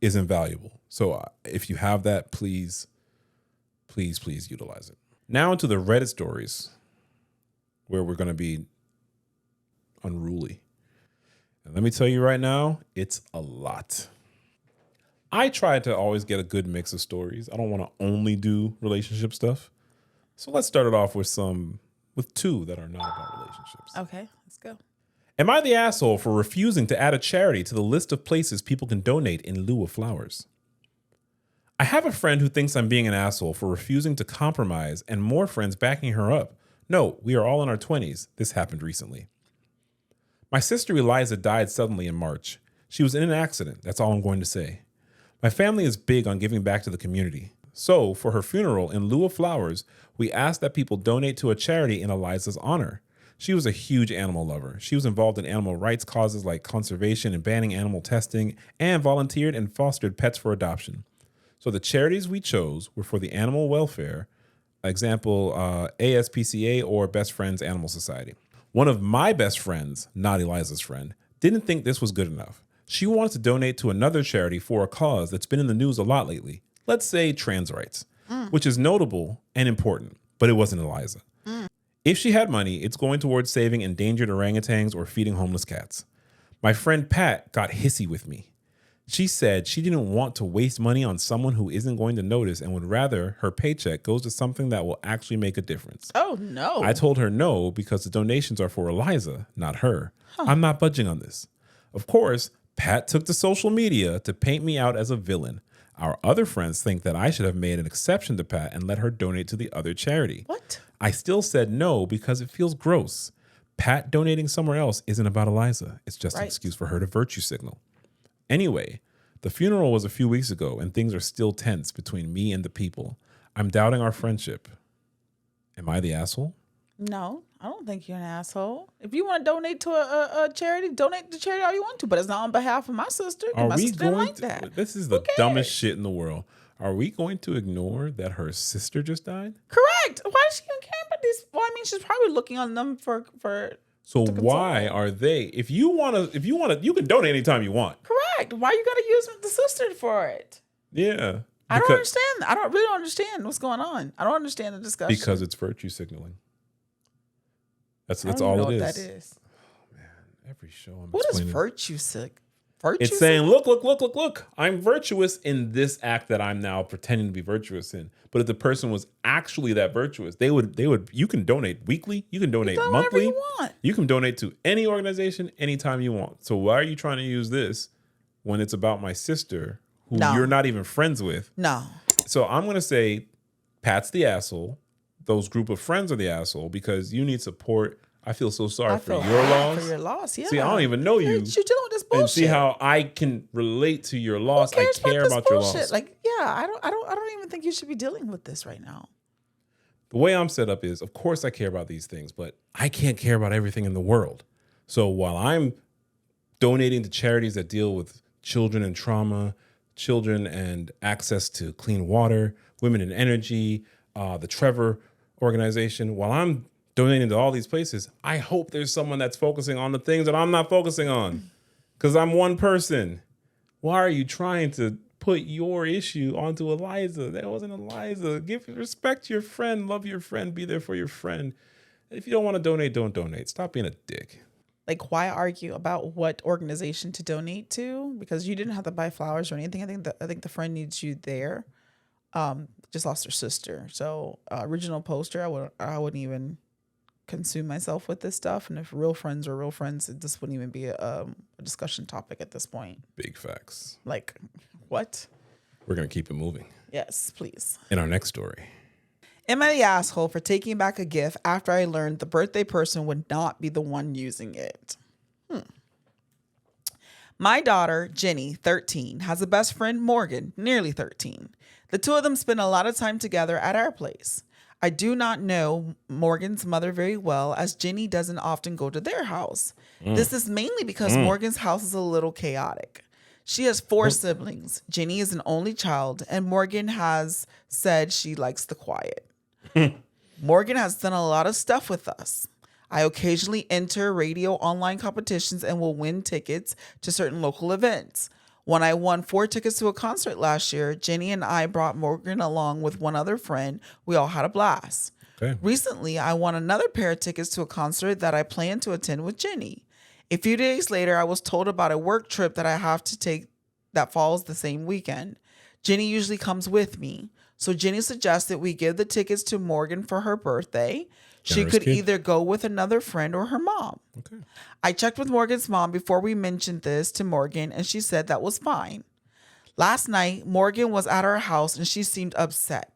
Speaker 1: is invaluable. So if you have that, please utilize it. Now into the Reddit stories where we're going to be unruly. And let me tell you right now, it's a lot. I try to always get a good mix of stories. I don't want to only do relationship stuff. So let's start it off with two that are not about relationships.
Speaker 2: Okay, let's go.
Speaker 1: Am I the asshole for refusing to add a charity to the list of places people can donate in lieu of flowers? I have a friend who thinks I'm being an asshole for refusing to compromise and more friends backing her up. No, we are all in our 20s. This happened recently. My sister Eliza died suddenly in March. She was in an accident. That's all I'm going to say. My family is big on giving back to the community. So, for her funeral, in lieu of flowers, we asked that people donate to a charity in Eliza's honor. She was a huge animal lover. She was involved in animal rights causes like conservation and banning animal testing, and volunteered and fostered pets for adoption. So the charities we chose were for the animal welfare, example, ASPCA or Best Friends Animal Society. One of my best friends, not Eliza's friend, didn't think this was good enough. She wanted to donate to another charity for a cause that's been in the news a lot lately. Let's say trans rights, which is notable and important, but it wasn't Eliza. If she had money, it's going towards saving endangered orangutans or feeding homeless cats. My friend Pat got hissy with me. She said she didn't want to waste money on someone who isn't going to notice and would rather her paycheck goes to something that will actually make a difference.
Speaker 2: Oh, no.
Speaker 1: I told her no because the donations are for Eliza, not her. I'm not budging on this. Of course, Pat took to social media to paint me out as a villain. Our other friends think that I should have made an exception to Pat and let her donate to the other charity.
Speaker 2: What?
Speaker 1: I still said no because it feels gross. Pat donating somewhere else isn't about Eliza. It's just an excuse for her to virtue signal. Anyway, the funeral was a few weeks ago and things are still tense between me and the people. I'm doubting our friendship. Am I the asshole?
Speaker 2: No, I don't think you're an asshole. If you want to donate to a charity, donate to charity all you want to, but it's not on behalf of my sister. My sister didn't like that.
Speaker 1: This is the dumbest shit in the world. Are we going to ignore that her sister just died?
Speaker 2: Correct. Why does she even care about these? Well, I mean, she's probably looking on them for.
Speaker 1: So why are they? If you wanna, you can donate anytime you want.
Speaker 2: Correct. Why you gotta use the sister for it?
Speaker 1: Yeah.
Speaker 2: I don't understand. I don't really understand what's going on. I don't understand the discussion.
Speaker 1: Because it's virtue signaling. That's all it is.
Speaker 2: What that is.
Speaker 1: Oh, man, every show I'm
Speaker 2: What is
Speaker 1: explaining.
Speaker 2: virtue signaling?
Speaker 1: It's saying, look. I'm virtuous in this act that I'm now pretending to be virtuous in. But if the person was actually that virtuous, they would. You can donate weekly. You can donate monthly.
Speaker 2: You want.
Speaker 1: You can donate to any organization anytime you want. So why are you trying to use this when it's about my sister who you're not even friends with?
Speaker 2: No.
Speaker 1: So I'm going to say Pat's the asshole. Those group of friends are the asshole because you need support. I feel so sorry for your loss.
Speaker 2: For your loss, yeah.
Speaker 1: See, I don't even know you.
Speaker 2: You're dealing with this bullshit.
Speaker 1: And see how I can relate to your loss. I care about your loss.
Speaker 2: Like, yeah, I don't even think you should be dealing with this right now.
Speaker 1: The way I'm set up is, of course, I care about these things, but I can't care about everything in the world. So while I'm donating to charities that deal with children and trauma, children and access to clean water, women in energy, the Trevor organization, while I'm donating to all these places, I hope there's someone that's focusing on the things that I'm not focusing on because I'm one person. Why are you trying to put your issue onto Eliza? That wasn't Eliza. Give respect to your friend, love your friend, be there for your friend. If you don't want to donate, don't donate. Stop being a dick.
Speaker 2: Like, why argue about what organization to donate to? Because you didn't have to buy flowers or anything. I think the friend needs you there. Just lost her sister. So original poster, I wouldn't even consume myself with this stuff. And if real friends are real friends, this wouldn't even be a discussion topic at this point.
Speaker 1: Big facts.
Speaker 2: Like, what?
Speaker 1: We're going to keep it moving.
Speaker 2: Yes, please.
Speaker 1: In our next story.
Speaker 2: Am I the asshole for taking back a gift after I learned the birthday person would not be the one using it? My daughter, Jenny, 13, has a best friend, Morgan, nearly 13. The two of them spend a lot of time together at our place. I do not know Morgan's mother very well, as Jenny doesn't often go to their house. This is mainly because Morgan's house is a little chaotic. She has 4 siblings. Jenny is an only child, and Morgan has said she likes the quiet. Morgan has done a lot of stuff with us. I occasionally enter radio online competitions and will win tickets to certain local events. When I won 4 tickets to a concert last year, Jenny and I brought Morgan along with one other friend. We all had a blast.
Speaker 1: Okay.
Speaker 2: Recently, I won another pair of tickets to a concert that I plan to attend with Jenny. A few days later, I was told about a work trip that I have to take that falls the same weekend. Jenny usually comes with me. So Jenny suggested we give the tickets to Morgan for her birthday. She could either go with another friend or her mom.
Speaker 1: Okay.
Speaker 2: I checked with Morgan's mom before we mentioned this to Morgan, and she said that was fine. Last night, Morgan was at our house and she seemed upset.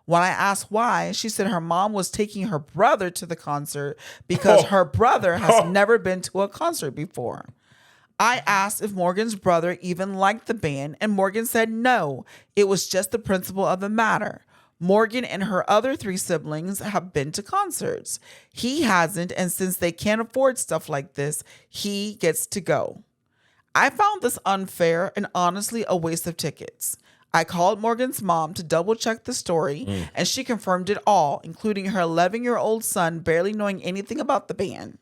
Speaker 2: When I asked why, she said her mom was taking her brother to the concert because her brother has never been to a concert before. I asked if Morgan's brother even liked the band, and Morgan said no. It was just the principle of the matter. Morgan and her other 3 siblings have been to concerts. He hasn't, and since they can't afford stuff like this, he gets to go. I found this unfair and honestly a waste of tickets. I called Morgan's mom to double check the story, and she confirmed it all, including her 11-year-old son barely knowing anything about the band.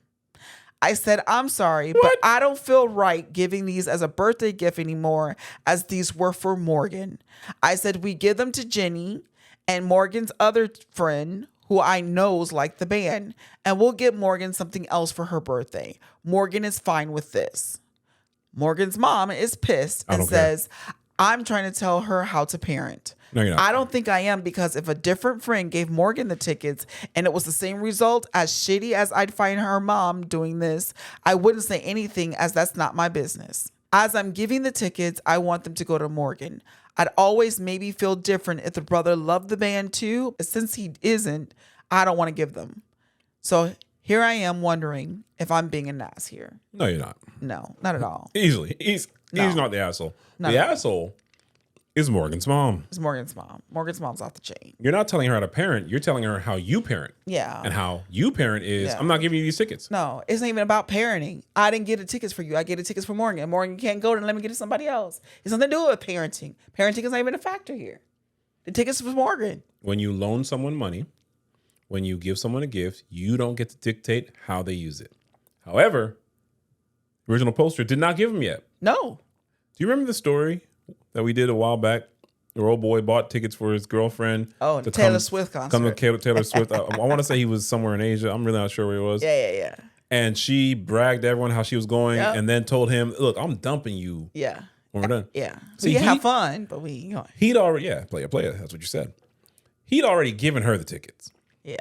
Speaker 2: I said, I'm sorry, but I don't feel right giving these as a birthday gift anymore, as these were for Morgan. I said we give them to Jenny and Morgan's other friend, who I knows like the band, and we'll get Morgan something else for her birthday. Morgan is fine with this. Morgan's mom is pissed and says, I'm trying to tell her how to parent.
Speaker 1: No, you're not.
Speaker 2: I don't think I am, because if a different friend gave Morgan the tickets and it was the same result, as shitty as I'd find her mom doing this, I wouldn't say anything, as that's not my business. As I'm giving the tickets, I want them to go to Morgan. I'd always maybe feel different if the brother loved the band too, but since he isn't, I don't want to give them. So here I am wondering if I'm being an ass here.
Speaker 1: No, you're not.
Speaker 2: No, not at all.
Speaker 1: Easily. He's not the asshole. The asshole is Morgan's mom.
Speaker 2: It's Morgan's mom. Morgan's mom's off the chain.
Speaker 1: You're not telling her how to parent. You're telling her how you parent.
Speaker 2: Yeah.
Speaker 1: And how you parent is, I'm not giving you these tickets.
Speaker 2: No, it's not even about parenting. I didn't get the tickets for you. I get the tickets for Morgan. Morgan can't go, then let me get it to somebody else. It's nothing to do with parenting. Parenting is not even a factor here. The tickets for Morgan.
Speaker 1: When you loan someone money, when you give someone a gift, you don't get to dictate how they use it. However, original poster did not give them yet.
Speaker 2: No.
Speaker 1: Do you remember the story that we did a while back? Your old boy bought tickets for his girlfriend.
Speaker 2: Oh,
Speaker 1: to
Speaker 2: Taylor Swift concert.
Speaker 1: Come to Taylor Swift. I want to say he was somewhere in Asia. I'm really not sure where he was.
Speaker 2: Yeah.
Speaker 1: And she bragged to everyone how she was going, and then told him, "Look, I'm dumping you."
Speaker 2: Yeah.
Speaker 1: When we're done.
Speaker 2: Yeah. See, we can have fun, but we.
Speaker 1: He'd already play it. That's what you said. He'd already given her the tickets.
Speaker 2: Yeah.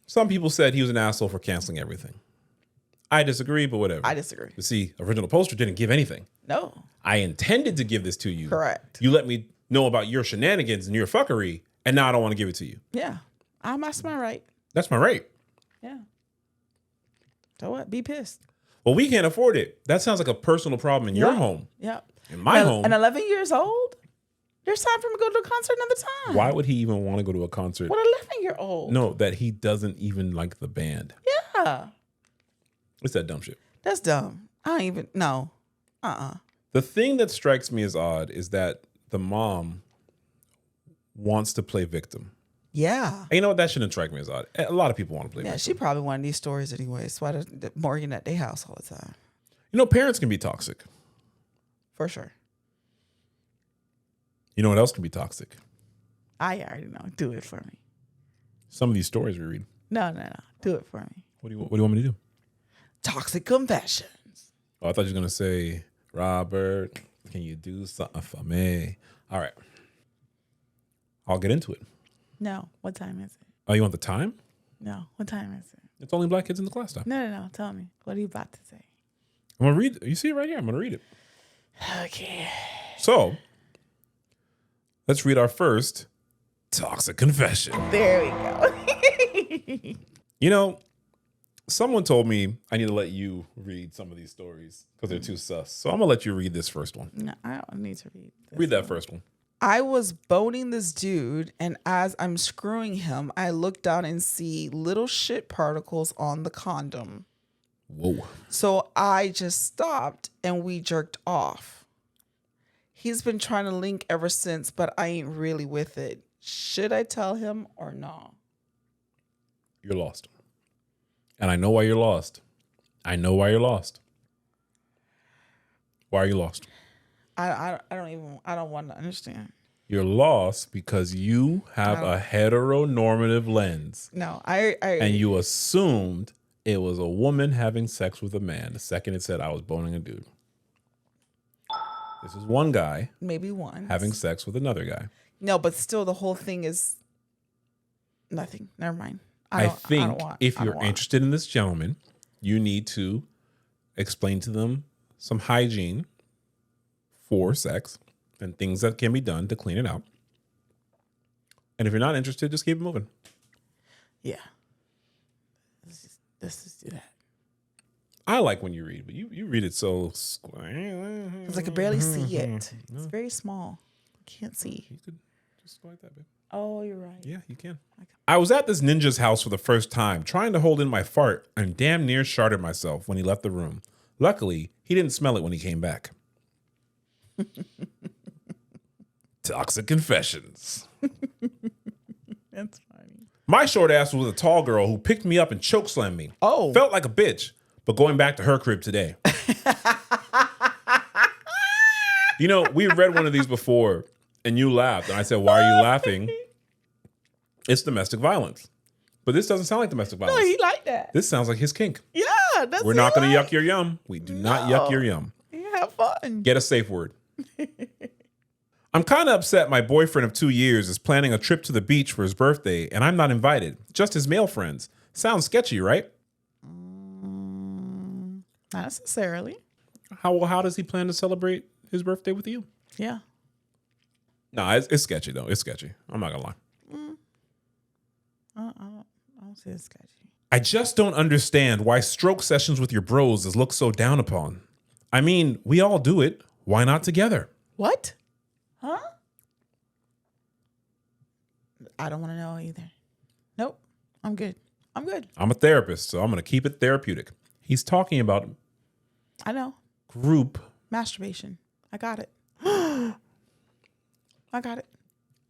Speaker 1: Some people said he was an asshole for canceling everything. I disagree, but whatever.
Speaker 2: I disagree.
Speaker 1: You see, original poster didn't give anything.
Speaker 2: No.
Speaker 1: I intended to give this to you.
Speaker 2: Correct.
Speaker 1: You let me know about your shenanigans and your fuckery, and now I don't want to give it to you.
Speaker 2: Yeah. That's my right.
Speaker 1: That's my right.
Speaker 2: Yeah. So what? Be pissed.
Speaker 1: Well, we can't afford it. That sounds like a personal problem in your home.
Speaker 2: Yeah.
Speaker 1: In my home.
Speaker 2: And 11 years old? There's time for him to go to a concert another time.
Speaker 1: Why would he even want to go to a concert?
Speaker 2: What 11-year-old?
Speaker 1: No, that he doesn't even like the band.
Speaker 2: Yeah.
Speaker 1: It's that dumb shit.
Speaker 2: That's dumb. I don't even, no.
Speaker 1: The thing that strikes me as odd is that the mom wants to play victim.
Speaker 2: Yeah.
Speaker 1: And you know what? That shouldn't strike me as odd. A lot of people want to play victim.
Speaker 2: Yeah, she probably one of these stories anyway. That's why Morgan at their house all the time.
Speaker 1: You know, parents can be toxic.
Speaker 2: For sure.
Speaker 1: You know what else can be toxic?
Speaker 2: I already know. Do it for me.
Speaker 1: Some of these stories we read.
Speaker 2: No. Do it for me.
Speaker 1: What do you want me to do?
Speaker 2: Toxic confessions.
Speaker 1: Oh, I thought you were going to say, Robert, can you do something for me? All right. I'll get into it.
Speaker 2: No. What time is it?
Speaker 1: Oh, you want the time?
Speaker 2: No. What time is it?
Speaker 1: It's only Black kids in the class time.
Speaker 2: No. Tell me. What are you about to say?
Speaker 1: I'm going to read it. You see it right here. I'm going to read it.
Speaker 2: Okay.
Speaker 1: So, let's read our first toxic confession.
Speaker 2: There we go.
Speaker 1: You know, someone told me I need to let you read some of these stories because they're too sus. So I'm going to let you read this first one.
Speaker 2: No, I don't need to read this.
Speaker 1: Read that first one.
Speaker 2: I was boning this dude, and as I'm screwing him, I look down and see little shit particles on the condom.
Speaker 1: Whoa.
Speaker 2: So I just stopped and we jerked off. He's been trying to link ever since, but I ain't really with it. Should I tell him or no?
Speaker 1: You're lost. And I know why you're lost. Why Why are you lost?
Speaker 2: I don't want to understand.
Speaker 1: You're lost because you have a heteronormative lens.
Speaker 2: No,
Speaker 1: and you assumed it was a woman having sex with a man the second it said I was boning a dude. This is one guy.
Speaker 2: Maybe one.
Speaker 1: Having sex with another guy.
Speaker 2: No, but still the whole thing is nothing. Never mind.
Speaker 1: I think if you're interested in this gentleman, you need to explain to them some hygiene for sex and things that can be done to clean it out. And if you're not interested, just keep it moving.
Speaker 2: Yeah. Let's just do that.
Speaker 1: I like when you read, but you read it so...
Speaker 2: It's like I can barely see it. It's very small. I can't see.
Speaker 1: You could just go like that, babe.
Speaker 2: Oh, you're right.
Speaker 1: Yeah, you can. I was at this ninja's house for the first time, trying to hold in my fart, and damn near sharted myself when he left the room. Luckily, he didn't smell it when he came back. Toxic confessions.
Speaker 2: That's funny.
Speaker 1: My short ass was with a tall girl who picked me up and chokeslammed me.
Speaker 2: Oh.
Speaker 1: Felt like a bitch, but going back to her crib today. You know, we read one of these before, and you laughed. And I said, why are you laughing? It's domestic violence. But this doesn't sound like domestic violence.
Speaker 2: No, he like that.
Speaker 1: This sounds like his kink.
Speaker 2: Yeah, that's
Speaker 1: We're not going to yuck your yum. We do not yuck your yum.
Speaker 2: You have fun.
Speaker 1: Get a safe word. I'm kind of upset my boyfriend of 2 years is planning a trip to the beach for his birthday, and I'm not invited. Just his male friends. Sounds sketchy, right?
Speaker 2: Not necessarily.
Speaker 1: How does he plan to celebrate his birthday with you?
Speaker 2: Yeah.
Speaker 1: No, it's sketchy, though. It's sketchy. I'm not going to lie.
Speaker 2: I don't say it's sketchy.
Speaker 1: I just don't understand why stroke sessions with your bros is looked so down upon. I mean, we all do it. Why not together?
Speaker 2: What? Huh? I don't want to know either. Nope. I'm good.
Speaker 1: I'm a therapist, so I'm going to keep it therapeutic. He's talking about
Speaker 2: I know.
Speaker 1: group
Speaker 2: Masturbation. I got it. I got it.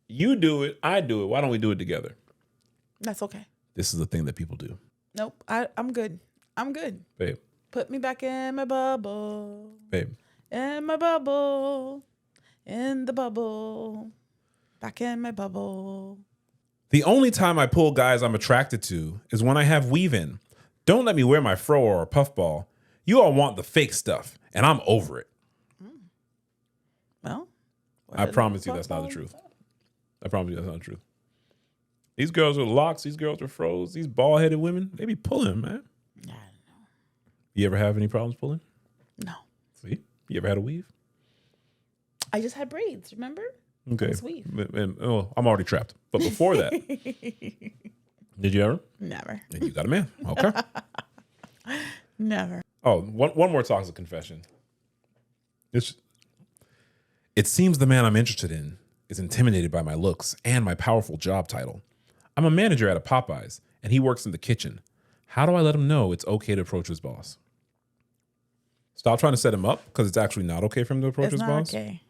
Speaker 1: You do it, I do it. Why don't we do it together?
Speaker 2: That's okay.
Speaker 1: This is the thing that people do.
Speaker 2: Nope. I'm good. I'm good.
Speaker 1: Babe.
Speaker 2: Put me back in my bubble.
Speaker 1: Babe.
Speaker 2: In my bubble. In the bubble. Back in my bubble.
Speaker 1: The only time I pull guys I'm attracted to is when I have weave in. Don't let me wear my fro or a puffball. You all want the fake stuff, and I'm over it.
Speaker 2: Well,
Speaker 1: I promise you that's not the truth. I promise you that's not the truth. These girls with locks, these girls with froze, these bald-headed women, they be pulling, man.
Speaker 2: I don't know.
Speaker 1: You ever have any problems pulling?
Speaker 2: No.
Speaker 1: See? You ever had a weave?
Speaker 2: I just had braids, remember?
Speaker 1: Okay.
Speaker 2: It's weave.
Speaker 1: I'm already trapped. But before that, did you ever?
Speaker 2: Never.
Speaker 1: And you got a man. Okay.
Speaker 2: Never.
Speaker 1: Oh, one more toxic confession. It seems the man I'm interested in is intimidated by my looks and my powerful job title. I'm a manager at a Popeyes, and he works in the kitchen. How do I let him know it's okay to approach his boss? Stop trying to set him up, because it's actually not okay for him to approach his boss.
Speaker 2: Okay.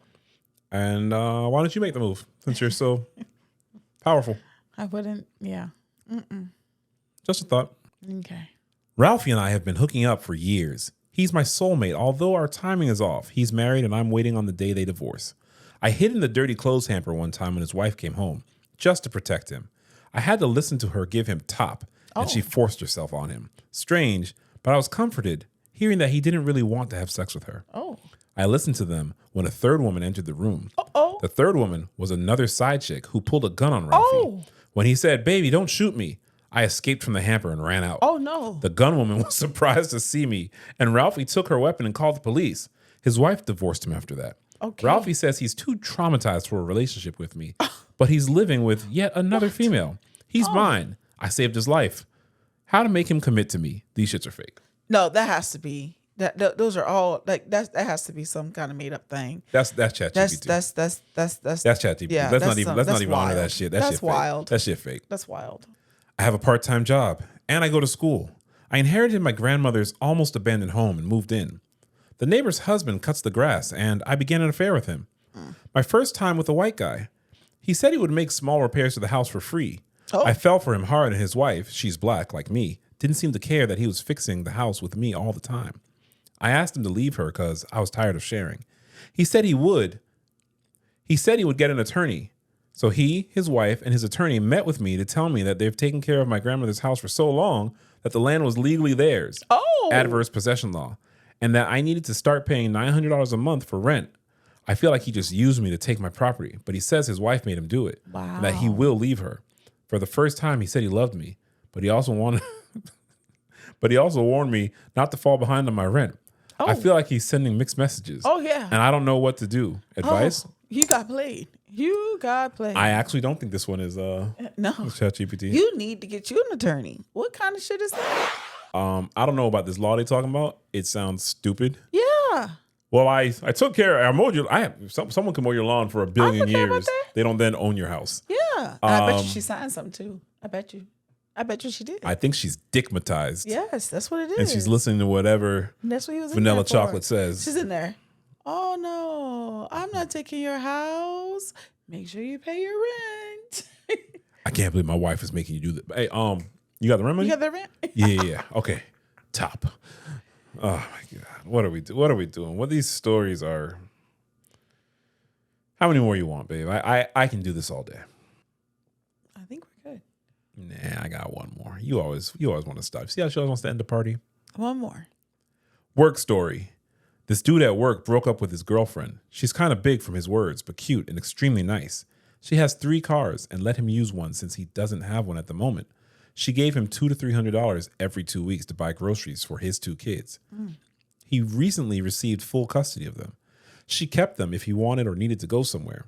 Speaker 1: And why don't you make the move, since you're so powerful?
Speaker 2: I wouldn't. Yeah.
Speaker 1: Just a thought.
Speaker 2: Okay.
Speaker 1: Ralphie and I have been hooking up for years. He's my soulmate, although our timing is off. He's married, and I'm waiting on the day they divorce. I hid in the dirty clothes hamper one time when his wife came home, just to protect him. I had to listen to her give him top, and she forced herself on him. Strange, but I was comforted, hearing that he didn't really want to have sex with her.
Speaker 2: Oh.
Speaker 1: I listened to them when a third woman entered the room.
Speaker 2: Uh-oh.
Speaker 1: The third woman was another side chick who pulled a gun on Ralphie.
Speaker 2: Oh.
Speaker 1: When he said, "Baby, don't shoot me," I escaped from the hamper and ran out.
Speaker 2: Oh, no.
Speaker 1: The gun woman was surprised to see me, and Ralphie took her weapon and called the police. His wife divorced him after that.
Speaker 2: Okay.
Speaker 1: Ralphie says he's too traumatized for a relationship with me, but he's living with yet another female. He's mine. I saved his life. How to make him commit to me? These shits are fake.
Speaker 2: No, that has to be. Those are all like that has to be some kind of made up thing.
Speaker 1: That's ChatGPT.
Speaker 2: That's
Speaker 1: ChatGPT.
Speaker 2: Yeah,
Speaker 1: let's not even
Speaker 2: wild.
Speaker 1: honor that shit. That's shit
Speaker 2: wild.
Speaker 1: Fake. That shit fake.
Speaker 2: That's wild.
Speaker 1: I have a part-time job and I go to school. I inherited my grandmother's almost abandoned home and moved in. The neighbor's husband cuts the grass and I began an affair with him. My first time with a white guy. He said he would make small repairs to the house for free.
Speaker 2: Oh.
Speaker 1: I fell for him hard, and his wife, she's black like me, didn't seem to care that he was fixing the house with me all the time. I asked him to leave her because I was tired of sharing. He said he would. He said he would get an attorney. So he, his wife, and his attorney met with me to tell me that they've taken care of my grandmother's house for so long that the land was legally theirs.
Speaker 2: Oh.
Speaker 1: Adverse possession law. And that I needed to start paying $900 a month for rent. I feel like he just used me to take my property, but he says his wife made him do it.
Speaker 2: Wow.
Speaker 1: And that he will leave her. For the first time, he said he loved me, but he also warned me not to fall behind on my rent.
Speaker 2: Oh.
Speaker 1: I feel like he's sending mixed messages.
Speaker 2: Oh, yeah.
Speaker 1: And I don't know what to do. Advice?
Speaker 2: Oh, you got played. You got played.
Speaker 1: I actually don't think this one is
Speaker 2: no.
Speaker 1: ChatGPT.
Speaker 2: You need to get you an attorney. What kind of shit is that?
Speaker 1: I don't know about this law they talking about. It sounds stupid.
Speaker 2: Yeah.
Speaker 1: Well, I took care. I mowed your. Someone can mow your lawn for 1 billion years. They don't then own your house.
Speaker 2: Yeah. I bet you she signed something too. I bet you she did.
Speaker 1: I think she's dickmatized.
Speaker 2: Yes, that's what it is.
Speaker 1: And she's listening to whatever
Speaker 2: that's what he was
Speaker 1: vanilla
Speaker 2: in there
Speaker 1: chocolate
Speaker 2: for.
Speaker 1: says.
Speaker 2: She's in there. Oh no, I'm not taking your house. Make sure you pay your rent.
Speaker 1: I can't believe my wife is making you do that. Hey, you got the rent money?
Speaker 2: You got the rent?
Speaker 1: Yeah. Okay. Top. Oh my God. What are we doing? What these stories are? How many more you want, babe? I can do this all day.
Speaker 2: I think we're good.
Speaker 1: Nah, I got one more. You always want to stop. See how she always wants to end the party?
Speaker 2: One more.
Speaker 1: Work story. This dude at work broke up with his girlfriend. She's kind of big from his words, but cute and extremely nice. She has 3 cars and let him use one since he doesn't have one at the moment. She gave him $200 to $300 every 2 weeks to buy groceries for his 2 kids. He recently received full custody of them. She kept them if he wanted or needed to go somewhere.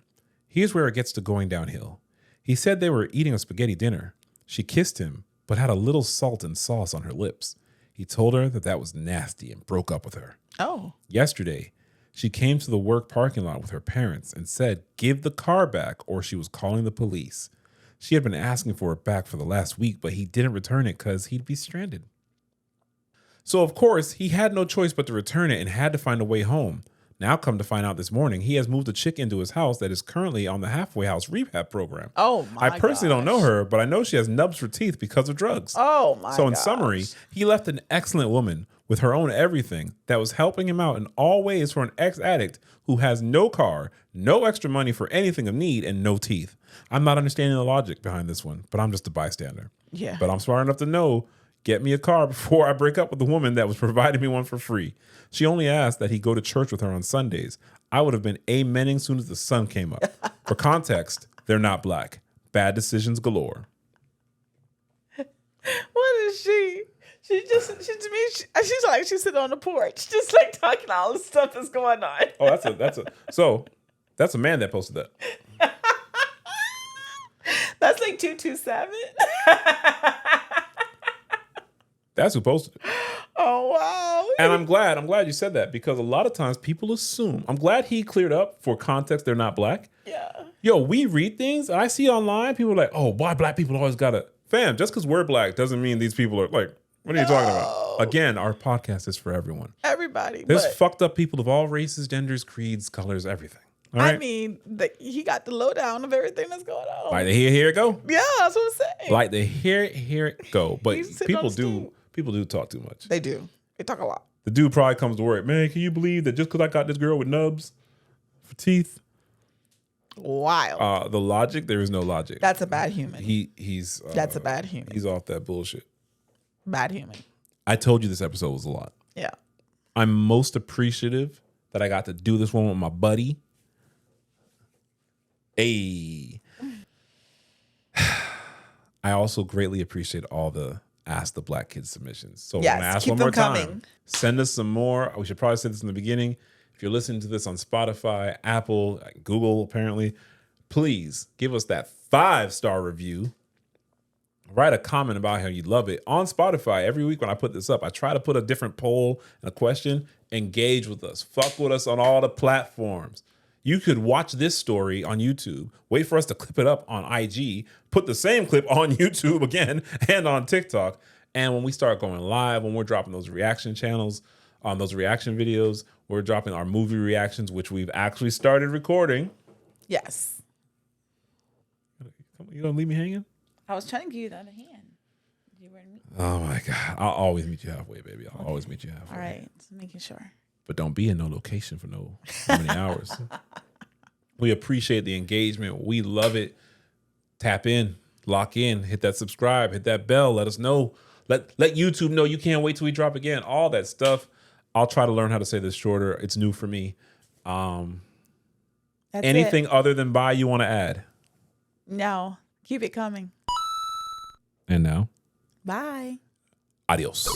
Speaker 1: Here's where it gets to going downhill. He said they were eating a spaghetti dinner. She kissed him, but had a little salt and sauce on her lips. He told her that was nasty and broke up with her.
Speaker 2: Oh.
Speaker 1: Yesterday, she came to the work parking lot with her parents and said, give the car back or she was calling the police. She had been asking for it back for the last week, but he didn't return it because he'd be stranded. So, of course, he had no choice but to return it and had to find a way home. Now, come to find out this morning, he has moved a chick into his house that is currently on the halfway house rehab program.
Speaker 2: Oh, my
Speaker 1: I personally don't know her, but I know she has nubs for teeth because of drugs.
Speaker 2: Oh, my
Speaker 1: So, in summary, he left an excellent woman with her own everything that was helping him out in all ways for an ex-addict who has no car, no extra money for anything of need, and no teeth. I'm not understanding the logic behind this one, but I'm just a bystander.
Speaker 2: Yeah.
Speaker 1: But I'm smart enough to know, get me a car before I break up with the woman that was providing me one for free. She only asked that he go to church with her on Sundays. I would have been amening soon as the sun came up. For context, they're not black. Bad decisions galore.
Speaker 2: What is she? She's like she's sitting on the porch, just like talking all the stuff that's going on.
Speaker 1: Oh, that's a man that posted that.
Speaker 2: That's like 227.
Speaker 1: That's who posted it.
Speaker 2: Oh wow!
Speaker 1: And I'm glad you said that because a lot of times people assume. I'm glad he cleared up for context. They're not black.
Speaker 2: Yeah.
Speaker 1: Yo, we read things and I see online people are like, oh, why black people always gotta fam? Just because we're black doesn't mean these people are like. What are you talking about? Again, our podcast is for everyone.
Speaker 2: Everybody.
Speaker 1: There's fucked up people of all races, genders, creeds, colors, everything. All right?
Speaker 2: I mean, he got the lowdown of everything that's going on.
Speaker 1: Like they hear it go.
Speaker 2: Yeah, that's what I'm saying.
Speaker 1: Like they hear it go. But people do talk too much.
Speaker 2: They do. They talk a lot.
Speaker 1: The dude probably comes to work. Man, can you believe that just because I got this girl with nubs for teeth?
Speaker 2: Wild.
Speaker 1: The logic, there is no logic.
Speaker 2: That's a bad human.
Speaker 1: He's
Speaker 2: that's a bad human.
Speaker 1: He's off that bullshit.
Speaker 2: Bad human.
Speaker 1: I told you this episode was a lot.
Speaker 2: Yeah.
Speaker 1: I'm most appreciative that I got to do this one with my buddy. Hey. I also greatly appreciate all the Ask the Black Kids submissions. So
Speaker 2: yes,
Speaker 1: I'm going to ask
Speaker 2: keep
Speaker 1: one more
Speaker 2: them
Speaker 1: time.
Speaker 2: coming.
Speaker 1: Send us some more. We should probably say this in the beginning. If you're listening to this on Spotify, Apple, Google, apparently, please give us that 5-star review. Write a comment about how you love it. On Spotify, every week when I put this up, I try to put a different poll and a question. Engage with us. Fuck with us on all the platforms. You could watch this story on YouTube, wait for us to clip it up on IG, put the same clip on YouTube again and on TikTok. And when we start going live, when we're dropping those reaction channels, on those reaction videos, we're dropping our movie reactions, which we've actually started recording.
Speaker 2: Yes.
Speaker 1: You don't leave me hanging?
Speaker 2: I was trying to give you the other hand.
Speaker 3: where to meet.
Speaker 1: Oh my God. I'll always meet you halfway, baby. I'll always meet you halfway.
Speaker 3: All right, just making sure.
Speaker 1: But don't be in no location for how many hours. We appreciate the engagement. We love it. Tap in, lock in, hit that subscribe, hit that bell. Let us know. Let YouTube know you can't wait till we drop again. All that stuff. I'll try to learn how to say this shorter. It's new for me. Anything other than bye you want to add?
Speaker 3: No, keep it coming.
Speaker 1: And now,
Speaker 3: Bye.
Speaker 1: adios.